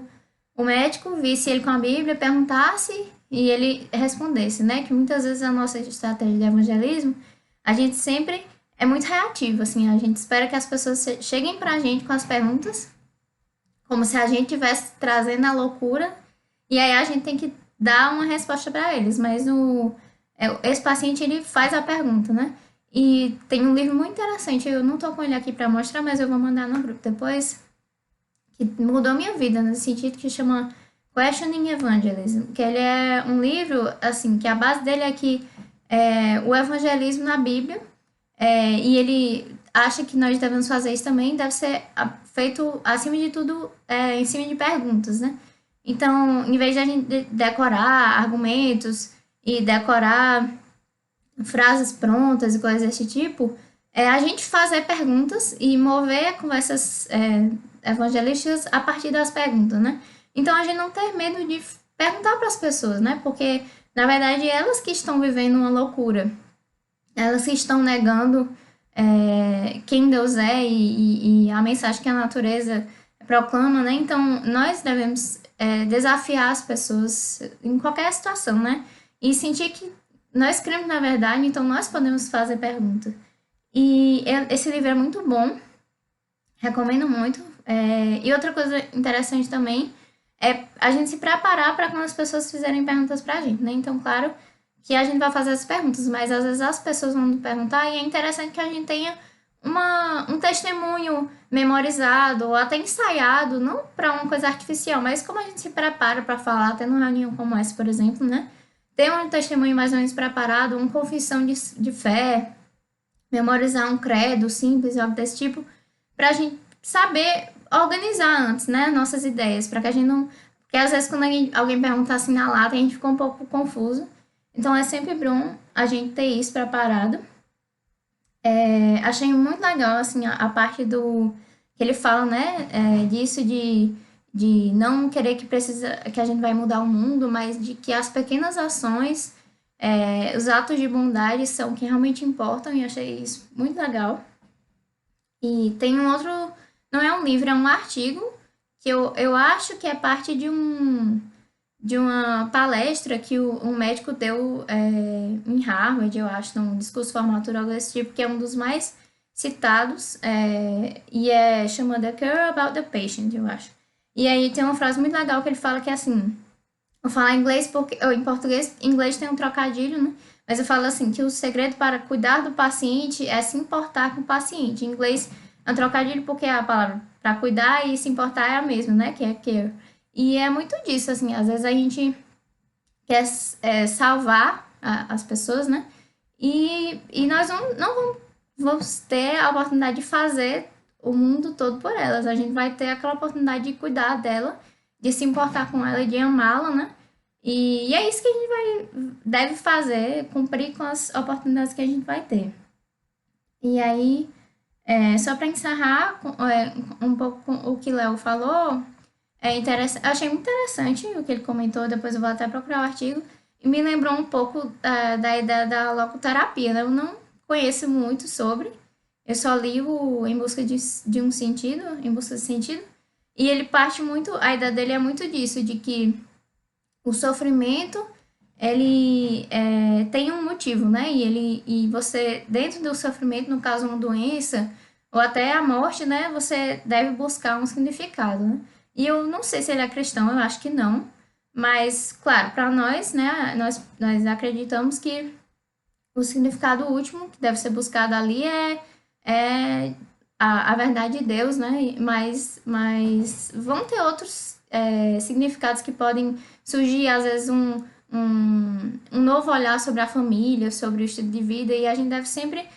médico visse ele com a Bíblia, perguntasse e ele respondesse, né? Que muitas vezes a nossa estratégia de evangelismo, a gente sempre é muito reativo, assim, a gente espera que as pessoas cheguem pra gente com as perguntas, como se a gente estivesse trazendo a loucura, e aí a gente tem que dar uma resposta para eles, mas esse paciente, ele faz a pergunta, né? E tem um livro muito interessante, eu não tô com ele aqui para mostrar, mas eu vou mandar no grupo depois, que mudou minha vida, nesse sentido, que chama Questioning Evangelism, que ele é um livro, assim, que a base dele é que o evangelismo na Bíblia, e ele acha que nós devemos fazer isso também, deve ser feito, acima de tudo, em cima de perguntas, né? Então, em vez de a gente decorar argumentos e decorar frases prontas e coisas desse tipo, a gente fazer perguntas e mover conversas evangelísticas a partir das perguntas, né? Então, a gente não ter medo de perguntar para as pessoas, né? Porque, na verdade, elas que estão vivendo uma loucura. Elas que estão negando quem Deus é e a mensagem que a natureza proclama, né? Então, nós devemos desafiar as pessoas em qualquer situação, né? E sentir que nós cremos na verdade, então nós podemos fazer perguntas. E esse livro é muito bom, recomendo muito. E outra coisa interessante também é a gente se preparar para quando as pessoas fizerem perguntas para a gente, né? Então, claro que a gente vai fazer as perguntas, mas às vezes as pessoas vão nos perguntar e é interessante que a gente tenha um testemunho memorizado ou até ensaiado, não para uma coisa artificial, mas como a gente se prepara para falar, tendo uma reunião como essa, por exemplo, né? Ter um testemunho mais ou menos preparado, uma confissão de fé, memorizar um credo simples, algo desse tipo, para a gente saber organizar antes, né, nossas ideias, para que a gente não... Porque às vezes quando alguém pergunta assim na lata, a gente fica um pouco confuso. Então é sempre bom a gente ter isso preparado. Achei muito legal, assim, a parte do... que ele fala, né, disso de não querer que a gente vai mudar o mundo, mas de que as pequenas ações, os atos de bondade são o que realmente importam, e achei isso muito legal. E tem um outro, não é um livro, é um artigo, que eu acho que é parte de uma palestra que um médico deu em Harvard, eu acho, num discurso formatura, algo desse tipo, que é um dos mais citados, e chama The Care About the Patient, eu acho. E aí tem uma frase muito legal que ele fala que é assim, vou falar em inglês, ou em português, em inglês tem um trocadilho, né? Mas eu falo assim, que o segredo para cuidar do paciente é se importar com o paciente. Em inglês é um trocadilho porque a palavra para cuidar e se importar é a mesma, né? Que é care. E é muito disso, assim, às vezes a gente quer salvar as pessoas, né? E nós não vamos ter a oportunidade de fazer o mundo todo por elas. A gente vai ter aquela oportunidade de cuidar dela, de se importar com ela, de amá-la, né? E é isso que a gente deve fazer, cumprir com as oportunidades que a gente vai ter. E aí, só para encerrar um pouco com o que Léo falou, achei muito interessante o que ele comentou, depois eu vou até procurar o artigo, e me lembrou um pouco da ideia da logoterapia, né? Eu não conheço muito sobre, eu só li o Em Busca de um Sentido, Em Busca de Sentido, e ele parte muito, a ideia dele é muito disso, de que o sofrimento, ele tem um motivo, né? E você, dentro do sofrimento, no caso uma doença, ou até a morte, né? Você deve buscar um significado, né? E eu não sei se ele é cristão, eu acho que não. Mas, claro, para nós, né? Nós acreditamos que o significado último que deve ser buscado ali é a verdade de Deus, né? Mas vão ter outros significados que podem surgir, às vezes, um novo olhar sobre a família, sobre o estilo de vida, e a gente deve sempre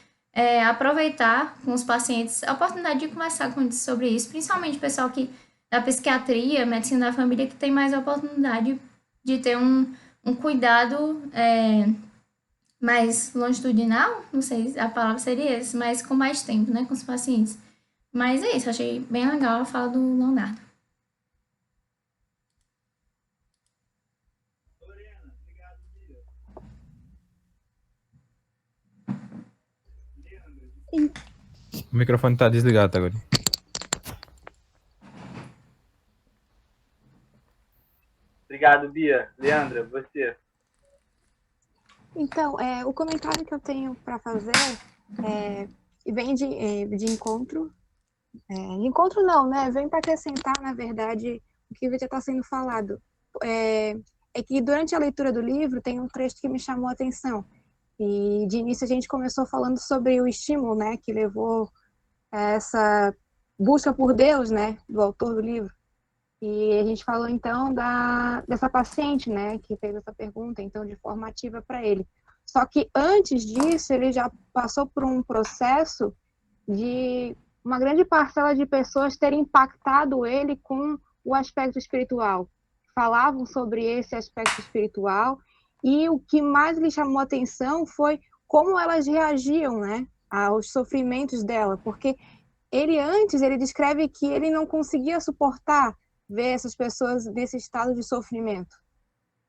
aproveitar com os pacientes a oportunidade de conversar com eles sobre isso, principalmente o pessoal da psiquiatria, medicina da família, que tem mais oportunidade de ter um cuidado mais longitudinal, não sei se a palavra seria esse, mas com mais tempo, né, com os pacientes. Mas é isso, achei bem legal a fala do Leonardo. O microfone tá desligado agora. Obrigado, Bia. Leandra, você. Então, o comentário que eu tenho para fazer vem de encontro. De encontro não, né? Vem para acrescentar, na verdade, o que já está sendo falado. É que durante a leitura do livro tem um trecho que me chamou a atenção. E de início a gente começou falando sobre o estímulo, né, que levou a essa busca por Deus, né, do autor do livro. E a gente falou então dessa paciente, né, que fez essa pergunta, então de forma ativa para ele. Só que antes disso, ele já passou por um processo de uma grande parcela de pessoas terem impactado ele com o aspecto espiritual. Falavam sobre esse aspecto espiritual e o que mais lhe chamou a atenção foi como elas reagiam, né, aos sofrimentos dela, porque ele descreve que ele não conseguia suportar ver essas pessoas nesse estado de sofrimento.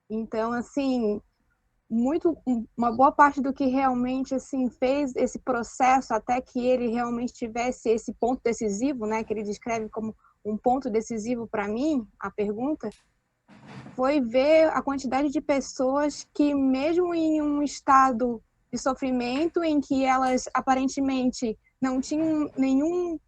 Então, assim, uma boa parte do que realmente assim fez esse processo até que ele realmente tivesse esse ponto decisivo, né, que ele descreve como um ponto decisivo para mim, a pergunta, foi ver a quantidade de pessoas que mesmo em um estado de sofrimento em que elas aparentemente não tinham nenhum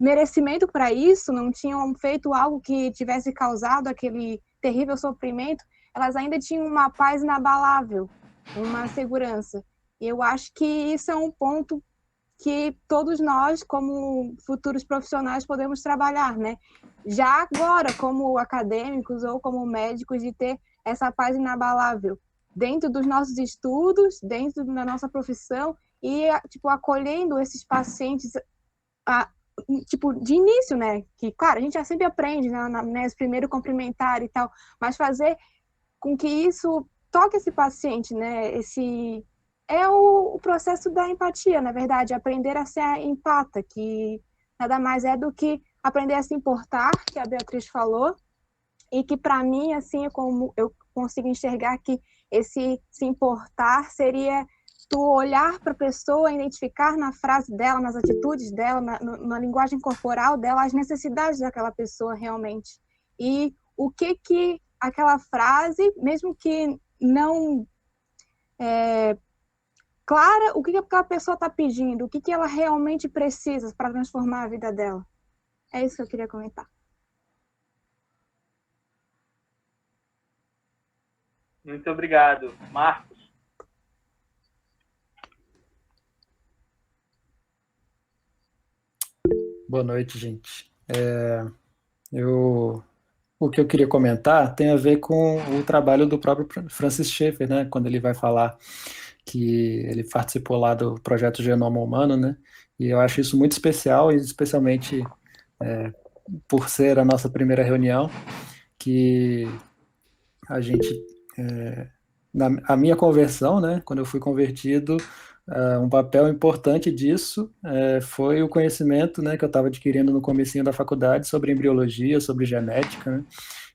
merecimento para isso, não tinham feito algo que tivesse causado aquele terrível sofrimento, elas ainda tinham uma paz inabalável, uma segurança. E eu acho que isso é um ponto que todos nós, como futuros profissionais, podemos trabalhar, né? Já agora, como acadêmicos ou como médicos, de ter essa paz inabalável dentro dos nossos estudos, dentro da nossa profissão e, tipo, acolhendo esses pacientes tipo, de início, né? Que, claro, a gente já sempre aprende, né? Primeiro cumprimentar e tal, mas fazer com que isso toque esse paciente, né? Esse é o processo da empatia, na verdade, aprender a ser empata, que nada mais é do que aprender a se importar, que a Beatriz falou, e que para mim, assim, é como eu consigo enxergar que esse se importar seria tu olhar para a pessoa, identificar na frase dela, nas atitudes dela, na linguagem corporal dela, as necessidades daquela pessoa realmente. E o que aquela frase, mesmo que não clara, o que aquela pessoa está pedindo, o que ela realmente precisa para transformar a vida dela. É isso que eu queria comentar. Muito obrigado. Marcos? Boa noite, gente. O que eu queria comentar tem a ver com o trabalho do próprio Francis Schaeffer, né? Quando ele vai falar que ele participou lá do projeto Genoma Humano, né? E eu acho isso muito especial, e especialmente por ser a nossa primeira reunião, que a gente, a minha conversão, né? Quando eu fui convertido, um papel importante disso foi o conhecimento, né, que eu estava adquirindo no comecinho da faculdade sobre embriologia, sobre genética, né?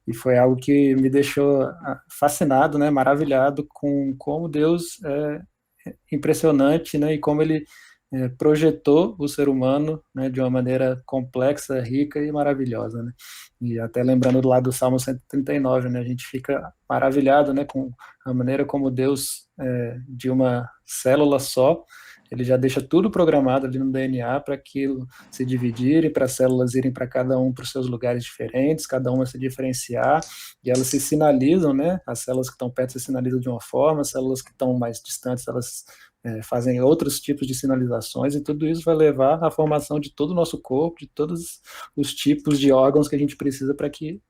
E foi algo que me deixou fascinado, né, maravilhado com como Deus é impressionante, né, e como ele projetou o ser humano, né, de uma maneira complexa, rica e maravilhosa, né? E até lembrando do lado do Salmo 139, né, a gente fica maravilhado, né, com a maneira como Deus, de uma célula só, ele já deixa tudo programado ali no DNA para aquilo se dividir e para as células irem para cada um para os seus lugares diferentes, cada uma se diferenciar, e elas se sinalizam, né? As células que estão perto se sinalizam de uma forma, as células que estão mais distantes, elas fazem outros tipos de sinalizações, e tudo isso vai levar à formação de todo o nosso corpo, de todos os tipos de órgãos que a gente precisa para que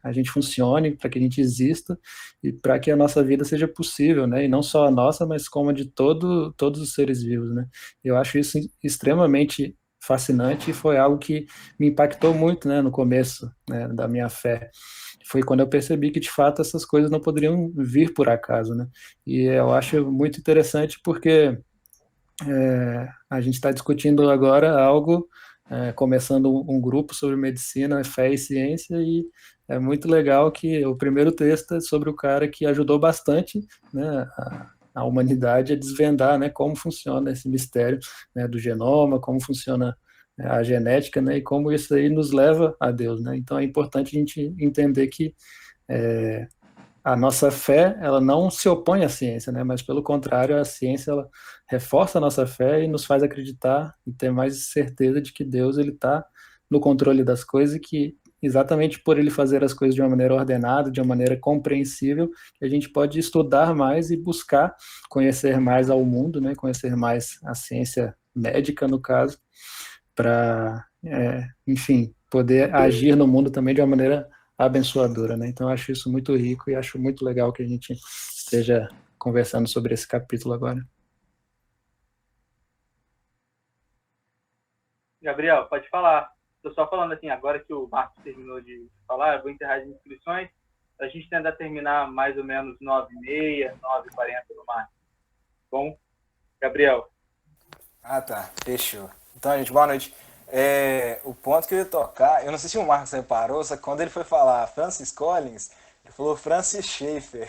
a gente funcione, para que a gente exista e para que a nossa vida seja possível, né? E não só a nossa, mas como a de todos os seres vivos, né? Eu acho isso extremamente fascinante e foi algo que me impactou muito, né, no começo, né, da minha fé. Foi quando eu percebi que, de fato, essas coisas não poderiam vir por acaso, né? E eu acho muito interessante porque a gente está discutindo agora algo, começando um grupo sobre medicina, fé e ciência, e é muito legal que o primeiro texto é sobre o cara que ajudou bastante, né, a humanidade a desvendar, né, como funciona esse mistério, né, do genoma, como funciona a genética, né, e como isso aí nos leva a Deus, né? Então é importante a gente entender que a nossa fé, ela não se opõe à ciência, né? Mas pelo contrário, a ciência, ela reforça a nossa fé e nos faz acreditar e ter mais certeza de que Deus, ele está no controle das coisas, e que exatamente por ele fazer as coisas de uma maneira ordenada, de uma maneira compreensível, que a gente pode estudar mais e buscar conhecer mais ao mundo, né? Conhecer mais a ciência médica, no caso, para, enfim, poder agir no mundo também de uma maneira abençoadora, né? Então, eu acho isso muito rico e acho muito legal que a gente esteja conversando sobre esse capítulo agora. Gabriel, pode falar. Estou só falando assim, agora que o Marcos terminou de falar, eu vou encerrar as inscrições. A gente tenta terminar mais ou menos 9h30, 9h40 no máximo. Bom, Gabriel. Ah, tá. Fechou. Então, gente, boa noite. O ponto que eu ia tocar, eu não sei se o Marcos reparou, só que quando ele foi falar Francis Collins, ele falou Francis Schaeffer.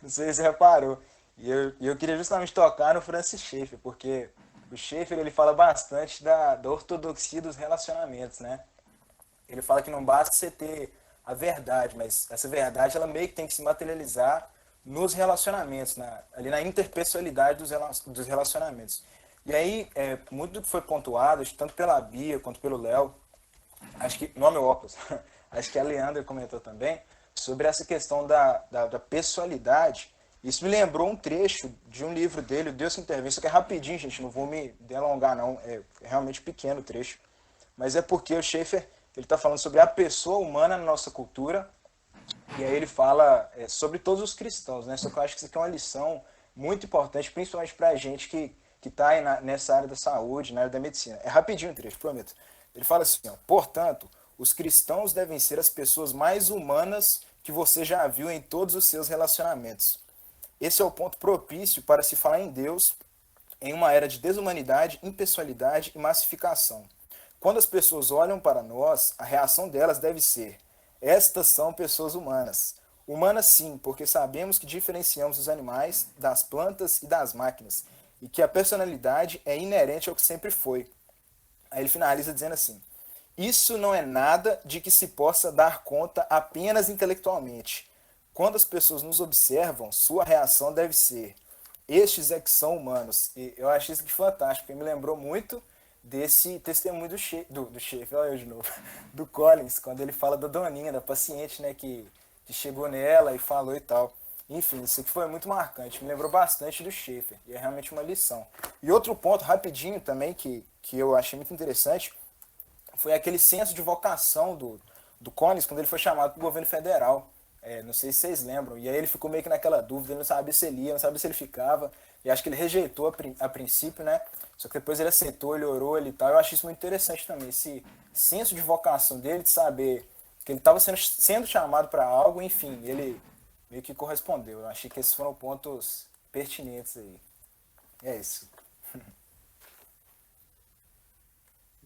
Não sei se você reparou. E eu queria justamente tocar no Francis Schaeffer, porque o Schaeffer ele fala bastante da ortodoxia dos relacionamentos, né? Ele fala que não basta você ter a verdade, mas essa verdade ela meio que tem que se materializar nos relacionamentos, ali na interpessoalidade dos relacionamentos. E aí, muito do que foi pontuado, tanto pela Bia quanto pelo Léo, acho que, não é meu óculos, acho que a Leandra comentou também, sobre essa questão da pessoalidade. Isso me lembrou um trecho de um livro dele, o Deus que Intervém, isso que é rapidinho, gente, não vou me delongar não, é realmente pequeno o trecho. Mas é porque o Schaeffer ele está falando sobre a pessoa humana na nossa cultura, e aí ele fala sobre todos os cristãos, né? Só que eu acho que isso aqui é uma lição muito importante, principalmente para a gente que está aí nessa área da saúde, na área da medicina. É rapidinho o trecho, prometo. Ele fala assim, ó, portanto, os cristãos devem ser as pessoas mais humanas que você já viu em todos os seus relacionamentos. Esse é o ponto propício para se falar em Deus em uma era de desumanidade, impessoalidade e massificação. Quando as pessoas olham para nós, a reação delas deve ser: estas são pessoas humanas. Humanas sim, porque sabemos que diferenciamos os animais das plantas e das máquinas, e que a personalidade é inerente ao que sempre foi. Aí ele finaliza dizendo assim: isso não é nada de que se possa dar conta apenas intelectualmente. Quando as pessoas nos observam, sua reação deve ser: estes é que são humanos. E eu achei isso aqui fantástico, porque me lembrou muito desse testemunho do Schaeffer, olha eu de novo, do Collins, quando ele fala da doninha, da paciente, né, que chegou nela e falou e tal. Enfim, isso aqui foi muito marcante, me lembrou bastante do Schaeffer, e é realmente uma lição. E outro ponto, rapidinho também, que eu achei muito interessante, foi aquele senso de vocação do Collins, quando ele foi chamado para o governo federal. Não sei se vocês lembram, e aí ele ficou meio que naquela dúvida, ele não sabia se ele ia, não sabia se ele ficava, e acho que ele rejeitou a princípio, né? Só que depois ele aceitou, ele orou, ele tal. Eu acho isso muito interessante também, esse senso de vocação dele, de saber que ele estava sendo chamado para algo, enfim, ele meio que correspondeu. Eu achei que esses foram pontos pertinentes aí. É isso. Muito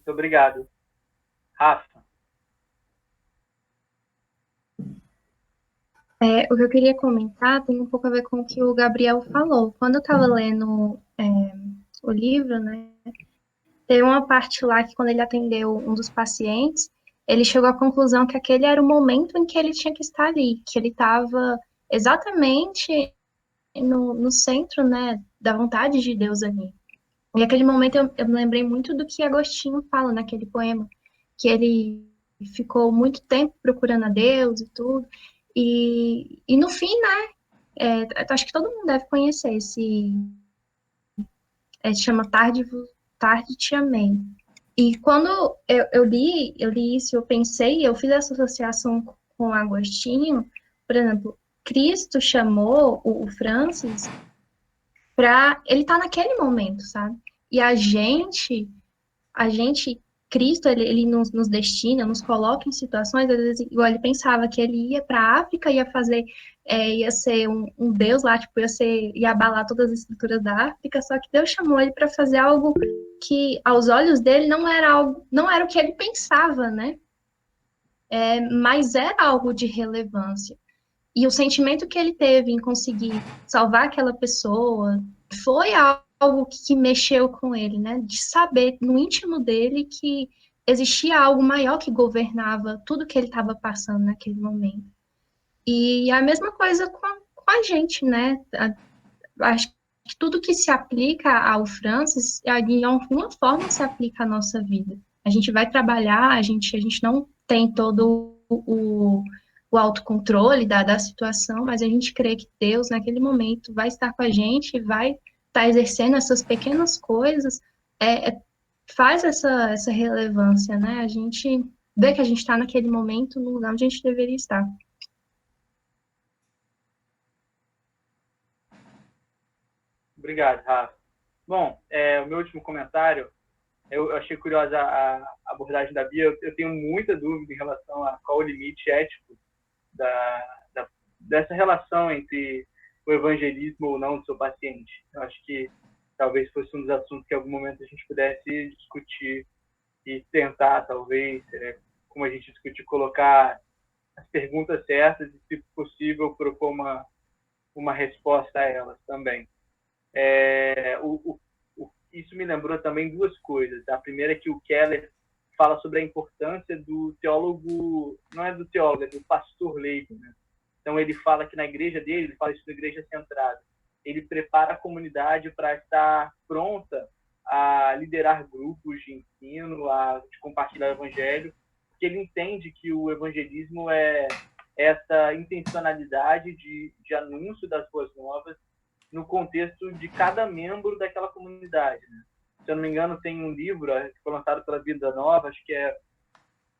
obrigado. Rafa. O que eu queria comentar tem um pouco a ver com o que o Gabriel falou. Quando eu estava lendo o livro, né, teve uma parte lá que quando ele atendeu um dos pacientes, ele chegou à conclusão que aquele era o momento em que ele tinha que estar ali, que ele estava exatamente no centro, né, da vontade de Deus ali. E aquele momento eu me lembrei muito do que Agostinho fala naquele poema, que ele ficou muito tempo procurando a Deus e tudo, e no fim, né, acho que todo mundo deve conhecer esse, chama Tarde Te Amei. E quando eu li isso, eu pensei, eu fiz essa associação com Agostinho, por exemplo, Cristo chamou o Francis para ele estar naquele momento, sabe? E a gente, Cristo, ele nos destina, nos coloca em situações, às vezes, igual ele pensava que ele ia para a África, ia ser um Deus lá, tipo, ia abalar todas as estruturas da África, só que Deus chamou ele para fazer algo que, aos olhos dele, não era o que ele pensava, né? Mas era algo de relevância. E o sentimento que ele teve em conseguir salvar aquela pessoa foi algo que mexeu com ele, né? De saber no íntimo dele que existia algo maior que governava tudo que ele estava passando naquele momento. E a mesma coisa com a gente, né? Acho que tudo que se aplica ao Francis, de alguma forma se aplica à nossa vida. A gente vai trabalhar, a gente não tem todo o autocontrole da situação, mas a gente crê que Deus, naquele momento, vai estar com a gente, vai estar exercendo essas pequenas coisas, faz essa relevância, né? A gente vê que a gente está naquele momento, no lugar onde a gente deveria estar. Obrigado, Rafa. Bom, o meu último comentário, eu achei curiosa a abordagem da Bia. Eu tenho muita dúvida em relação a qual o limite ético dessa relação entre o evangelismo ou não do seu paciente. Eu acho que talvez fosse um dos assuntos que em algum momento a gente pudesse discutir e tentar, talvez, como a gente discutiu, colocar as perguntas certas e, se possível, propor uma resposta a elas também. Isso me lembrou também duas coisas. A primeira é que o Keller fala sobre a importância do teólogo, não é do teólogo, é do pastor leigo, né? Então ele fala que na igreja dele, ele fala isso na igreja centrada, ele prepara a comunidade para estar pronta a liderar grupos de ensino, de compartilhar o evangelho, porque ele entende que o evangelismo é essa intencionalidade de anúncio das boas novas no contexto de cada membro daquela comunidade, né? Se eu não me engano, tem um livro que foi lançado pela Vida Nova, acho que é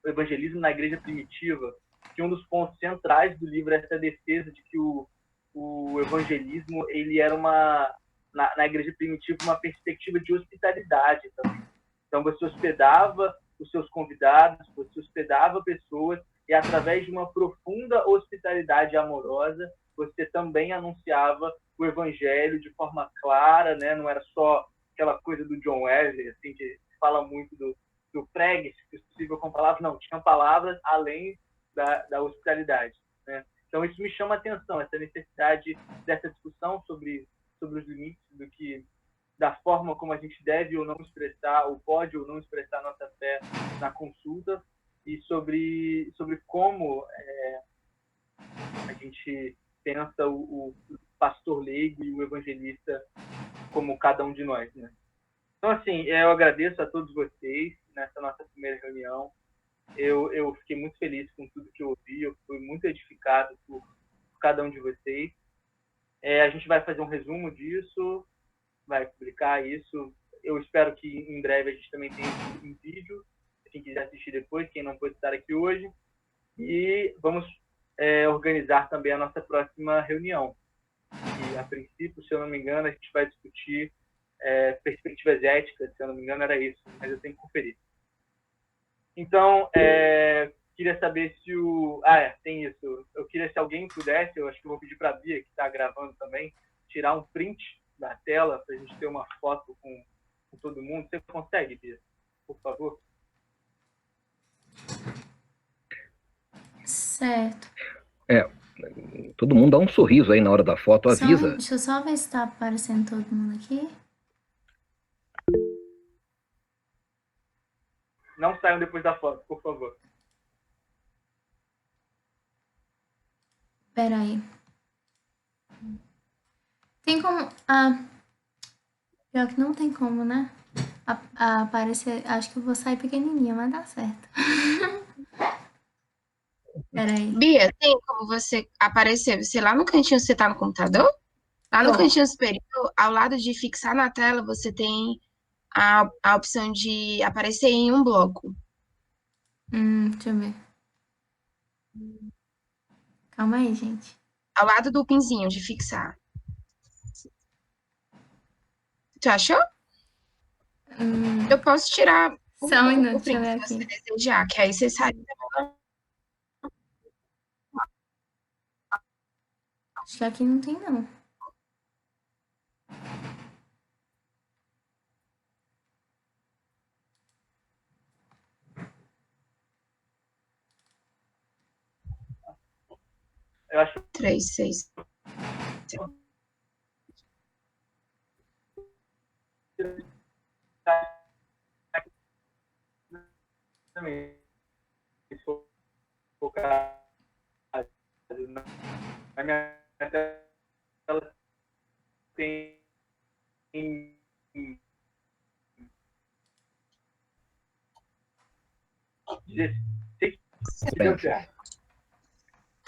O Evangelismo na Igreja Primitiva, que um dos pontos centrais do livro é essa defesa de que o evangelismo ele era na Igreja Primitiva uma perspectiva de hospitalidade também. Então você hospedava os seus convidados, você hospedava pessoas e através de uma profunda hospitalidade amorosa você também anunciava o evangelho de forma clara, né? Não era só aquela coisa do John Wesley, assim, que fala muito do pregue, se possível, com palavras. Não, tinha palavras além da hospitalidade, né? Então isso me chama a atenção, essa necessidade dessa discussão sobre os limites da forma como a gente deve ou não expressar, ou pode ou não expressar nossa fé na consulta, e sobre como a gente pensa o pastor leigo e o evangelista como cada um de nós, né? Então, assim, eu agradeço a todos vocês nessa nossa primeira reunião. Eu fiquei muito feliz com tudo que eu ouvi, eu fui muito edificado por cada um de vocês. A gente vai fazer um resumo disso, vai publicar isso. Eu espero que em breve a gente também tenha um vídeo, quem quiser assistir depois, quem não pôde estar aqui hoje. E vamos organizar também a nossa próxima reunião. E, a princípio, se eu não me engano, a gente vai discutir perspectivas éticas, se eu não me engano era isso, mas eu tenho que conferir. Então, queria saber se tem isso. Eu queria, se alguém pudesse, eu acho que eu vou pedir para a Bia, que está gravando também, tirar um print da tela para a gente ter uma foto com todo mundo. Você consegue, Bia? Por favor. Certo. Todo mundo dá um sorriso aí na hora da foto, avisa. Deixa eu só ver se está aparecendo todo mundo aqui. Não saiam depois da foto, por favor. Espera aí. Tem como... pior que não tem como, né? Aparecer... Acho que eu vou sair pequenininha, mas dá certo. Peraí. Bia, tem como você aparecer? Você lá no cantinho, você tá no computador? Lá no cantinho superior, ao lado de fixar na tela, você tem a opção de aparecer em um bloco. Deixa eu ver. Calma aí, gente. Ao lado do pinzinho de fixar. Tu achou? Eu posso tirar Só um minuto, o print, deixa eu ver se você aqui. desejar, que aí você sai. Acho que aqui não tem, não. Eu acho 3, 6. também focar na minha tela tem 16 milhões de reais.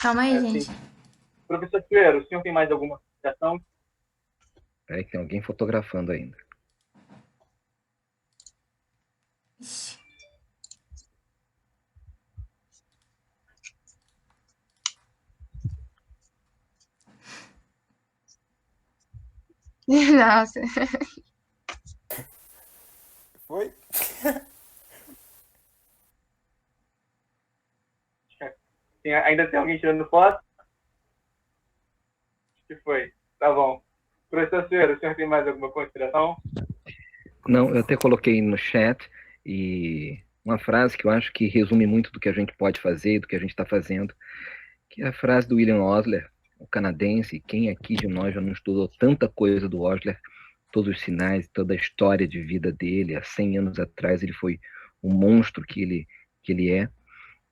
Calma aí, Assim, gente. professor Tioeiro, o senhor tem mais alguma consideração? Peraí, que tem alguém fotografando ainda. Ixi. Nossa. Foi? Ainda tem alguém tirando foto? Acho que foi. Tá bom. Professor Tioeiro, o senhor tem mais alguma consideração? Não, eu até coloquei no chat e uma frase que eu acho que resume muito do que a gente pode fazer, do que a gente está fazendo, que é a frase do William Osler, o canadense. Quem aqui de nós já não estudou tanta coisa do Osler, todos os sinais, toda a história de vida dele. Há 100 anos atrás ele foi o monstro que ele é,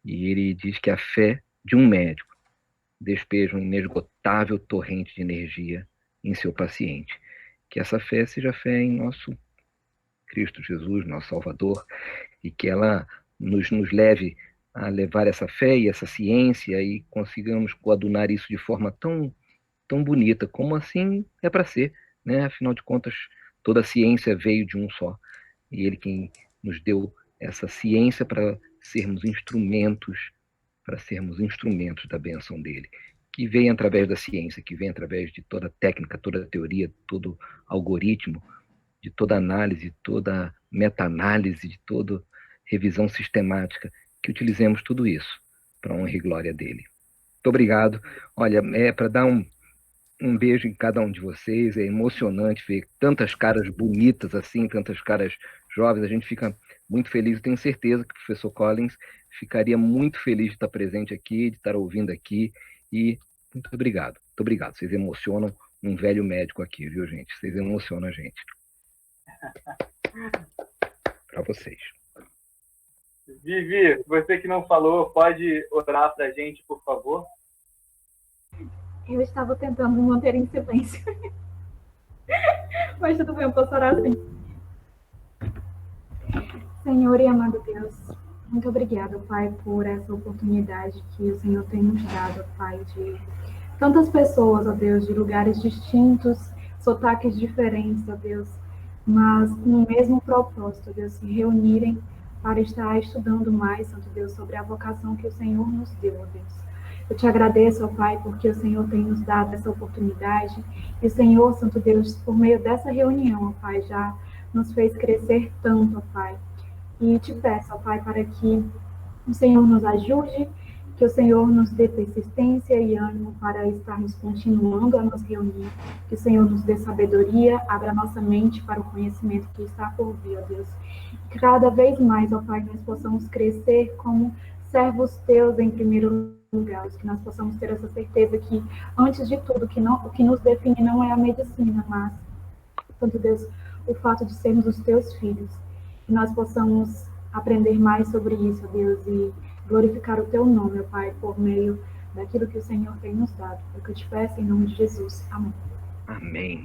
e ele diz que a fé de um médico despeja um inesgotável torrente de energia em seu paciente. Que essa fé seja fé em nosso Cristo Jesus, nosso Salvador, e que ela nos leve a levar essa fé e essa ciência e consigamos coadunar isso de forma tão bonita, como assim é para ser, né? Afinal de contas, toda a ciência veio de um só, e ele quem nos deu essa ciência para sermos instrumentos da bênção dele, que vem através da ciência, que vem através de toda a técnica, toda a teoria, todo algoritmo, de toda análise, toda meta-análise, de toda revisão sistemática, que utilizemos tudo isso para a honra e glória dele. Muito obrigado. Olha, é para dar um beijo em cada um de vocês, é emocionante ver tantas caras bonitas assim, tantas caras jovens, a gente fica muito feliz, eu tenho certeza que o professor Collins ficaria muito feliz de estar presente aqui, de estar ouvindo aqui, e muito obrigado, vocês emocionam um velho médico aqui, viu, gente? Vocês emocionam a gente. Para vocês. Vivi, você que não falou, pode orar para a gente, por favor? Eu estava tentando me manter em silêncio. Mas tudo bem, eu posso orar assim. Senhor e amado Deus, muito obrigada, Pai, por essa oportunidade que o Senhor tem nos dado, Pai, de tantas pessoas, ó Deus, de lugares distintos, sotaques diferentes, ó Deus, mas com o mesmo propósito, ó Deus, se reunirem para estar estudando mais, Santo Deus, sobre a vocação que o Senhor nos deu, ó Deus. Eu te agradeço, ó Pai, porque o Senhor tem nos dado essa oportunidade, e o Senhor, Santo Deus, por meio dessa reunião, ó Pai, já nos fez crescer tanto, ó Pai. E te peço, ó Pai, para que o Senhor nos ajude, que o Senhor nos dê persistência e ânimo para estarmos continuando a nos reunir, que o Senhor nos dê sabedoria, abra nossa mente para o conhecimento que está por vir, ó Deus. Que cada vez mais, ó Pai, nós possamos crescer como servos teus em primeiro lugar, que nós possamos ter essa certeza que, antes de tudo, o que nos define não é a medicina, mas, Santo Deus, o fato de sermos os teus filhos. Que nós possamos aprender mais sobre isso, Deus, e glorificar o teu nome, ó Pai, por meio daquilo que o Senhor tem nos dado. É o que eu te peço em nome de Jesus. Amém. Amém.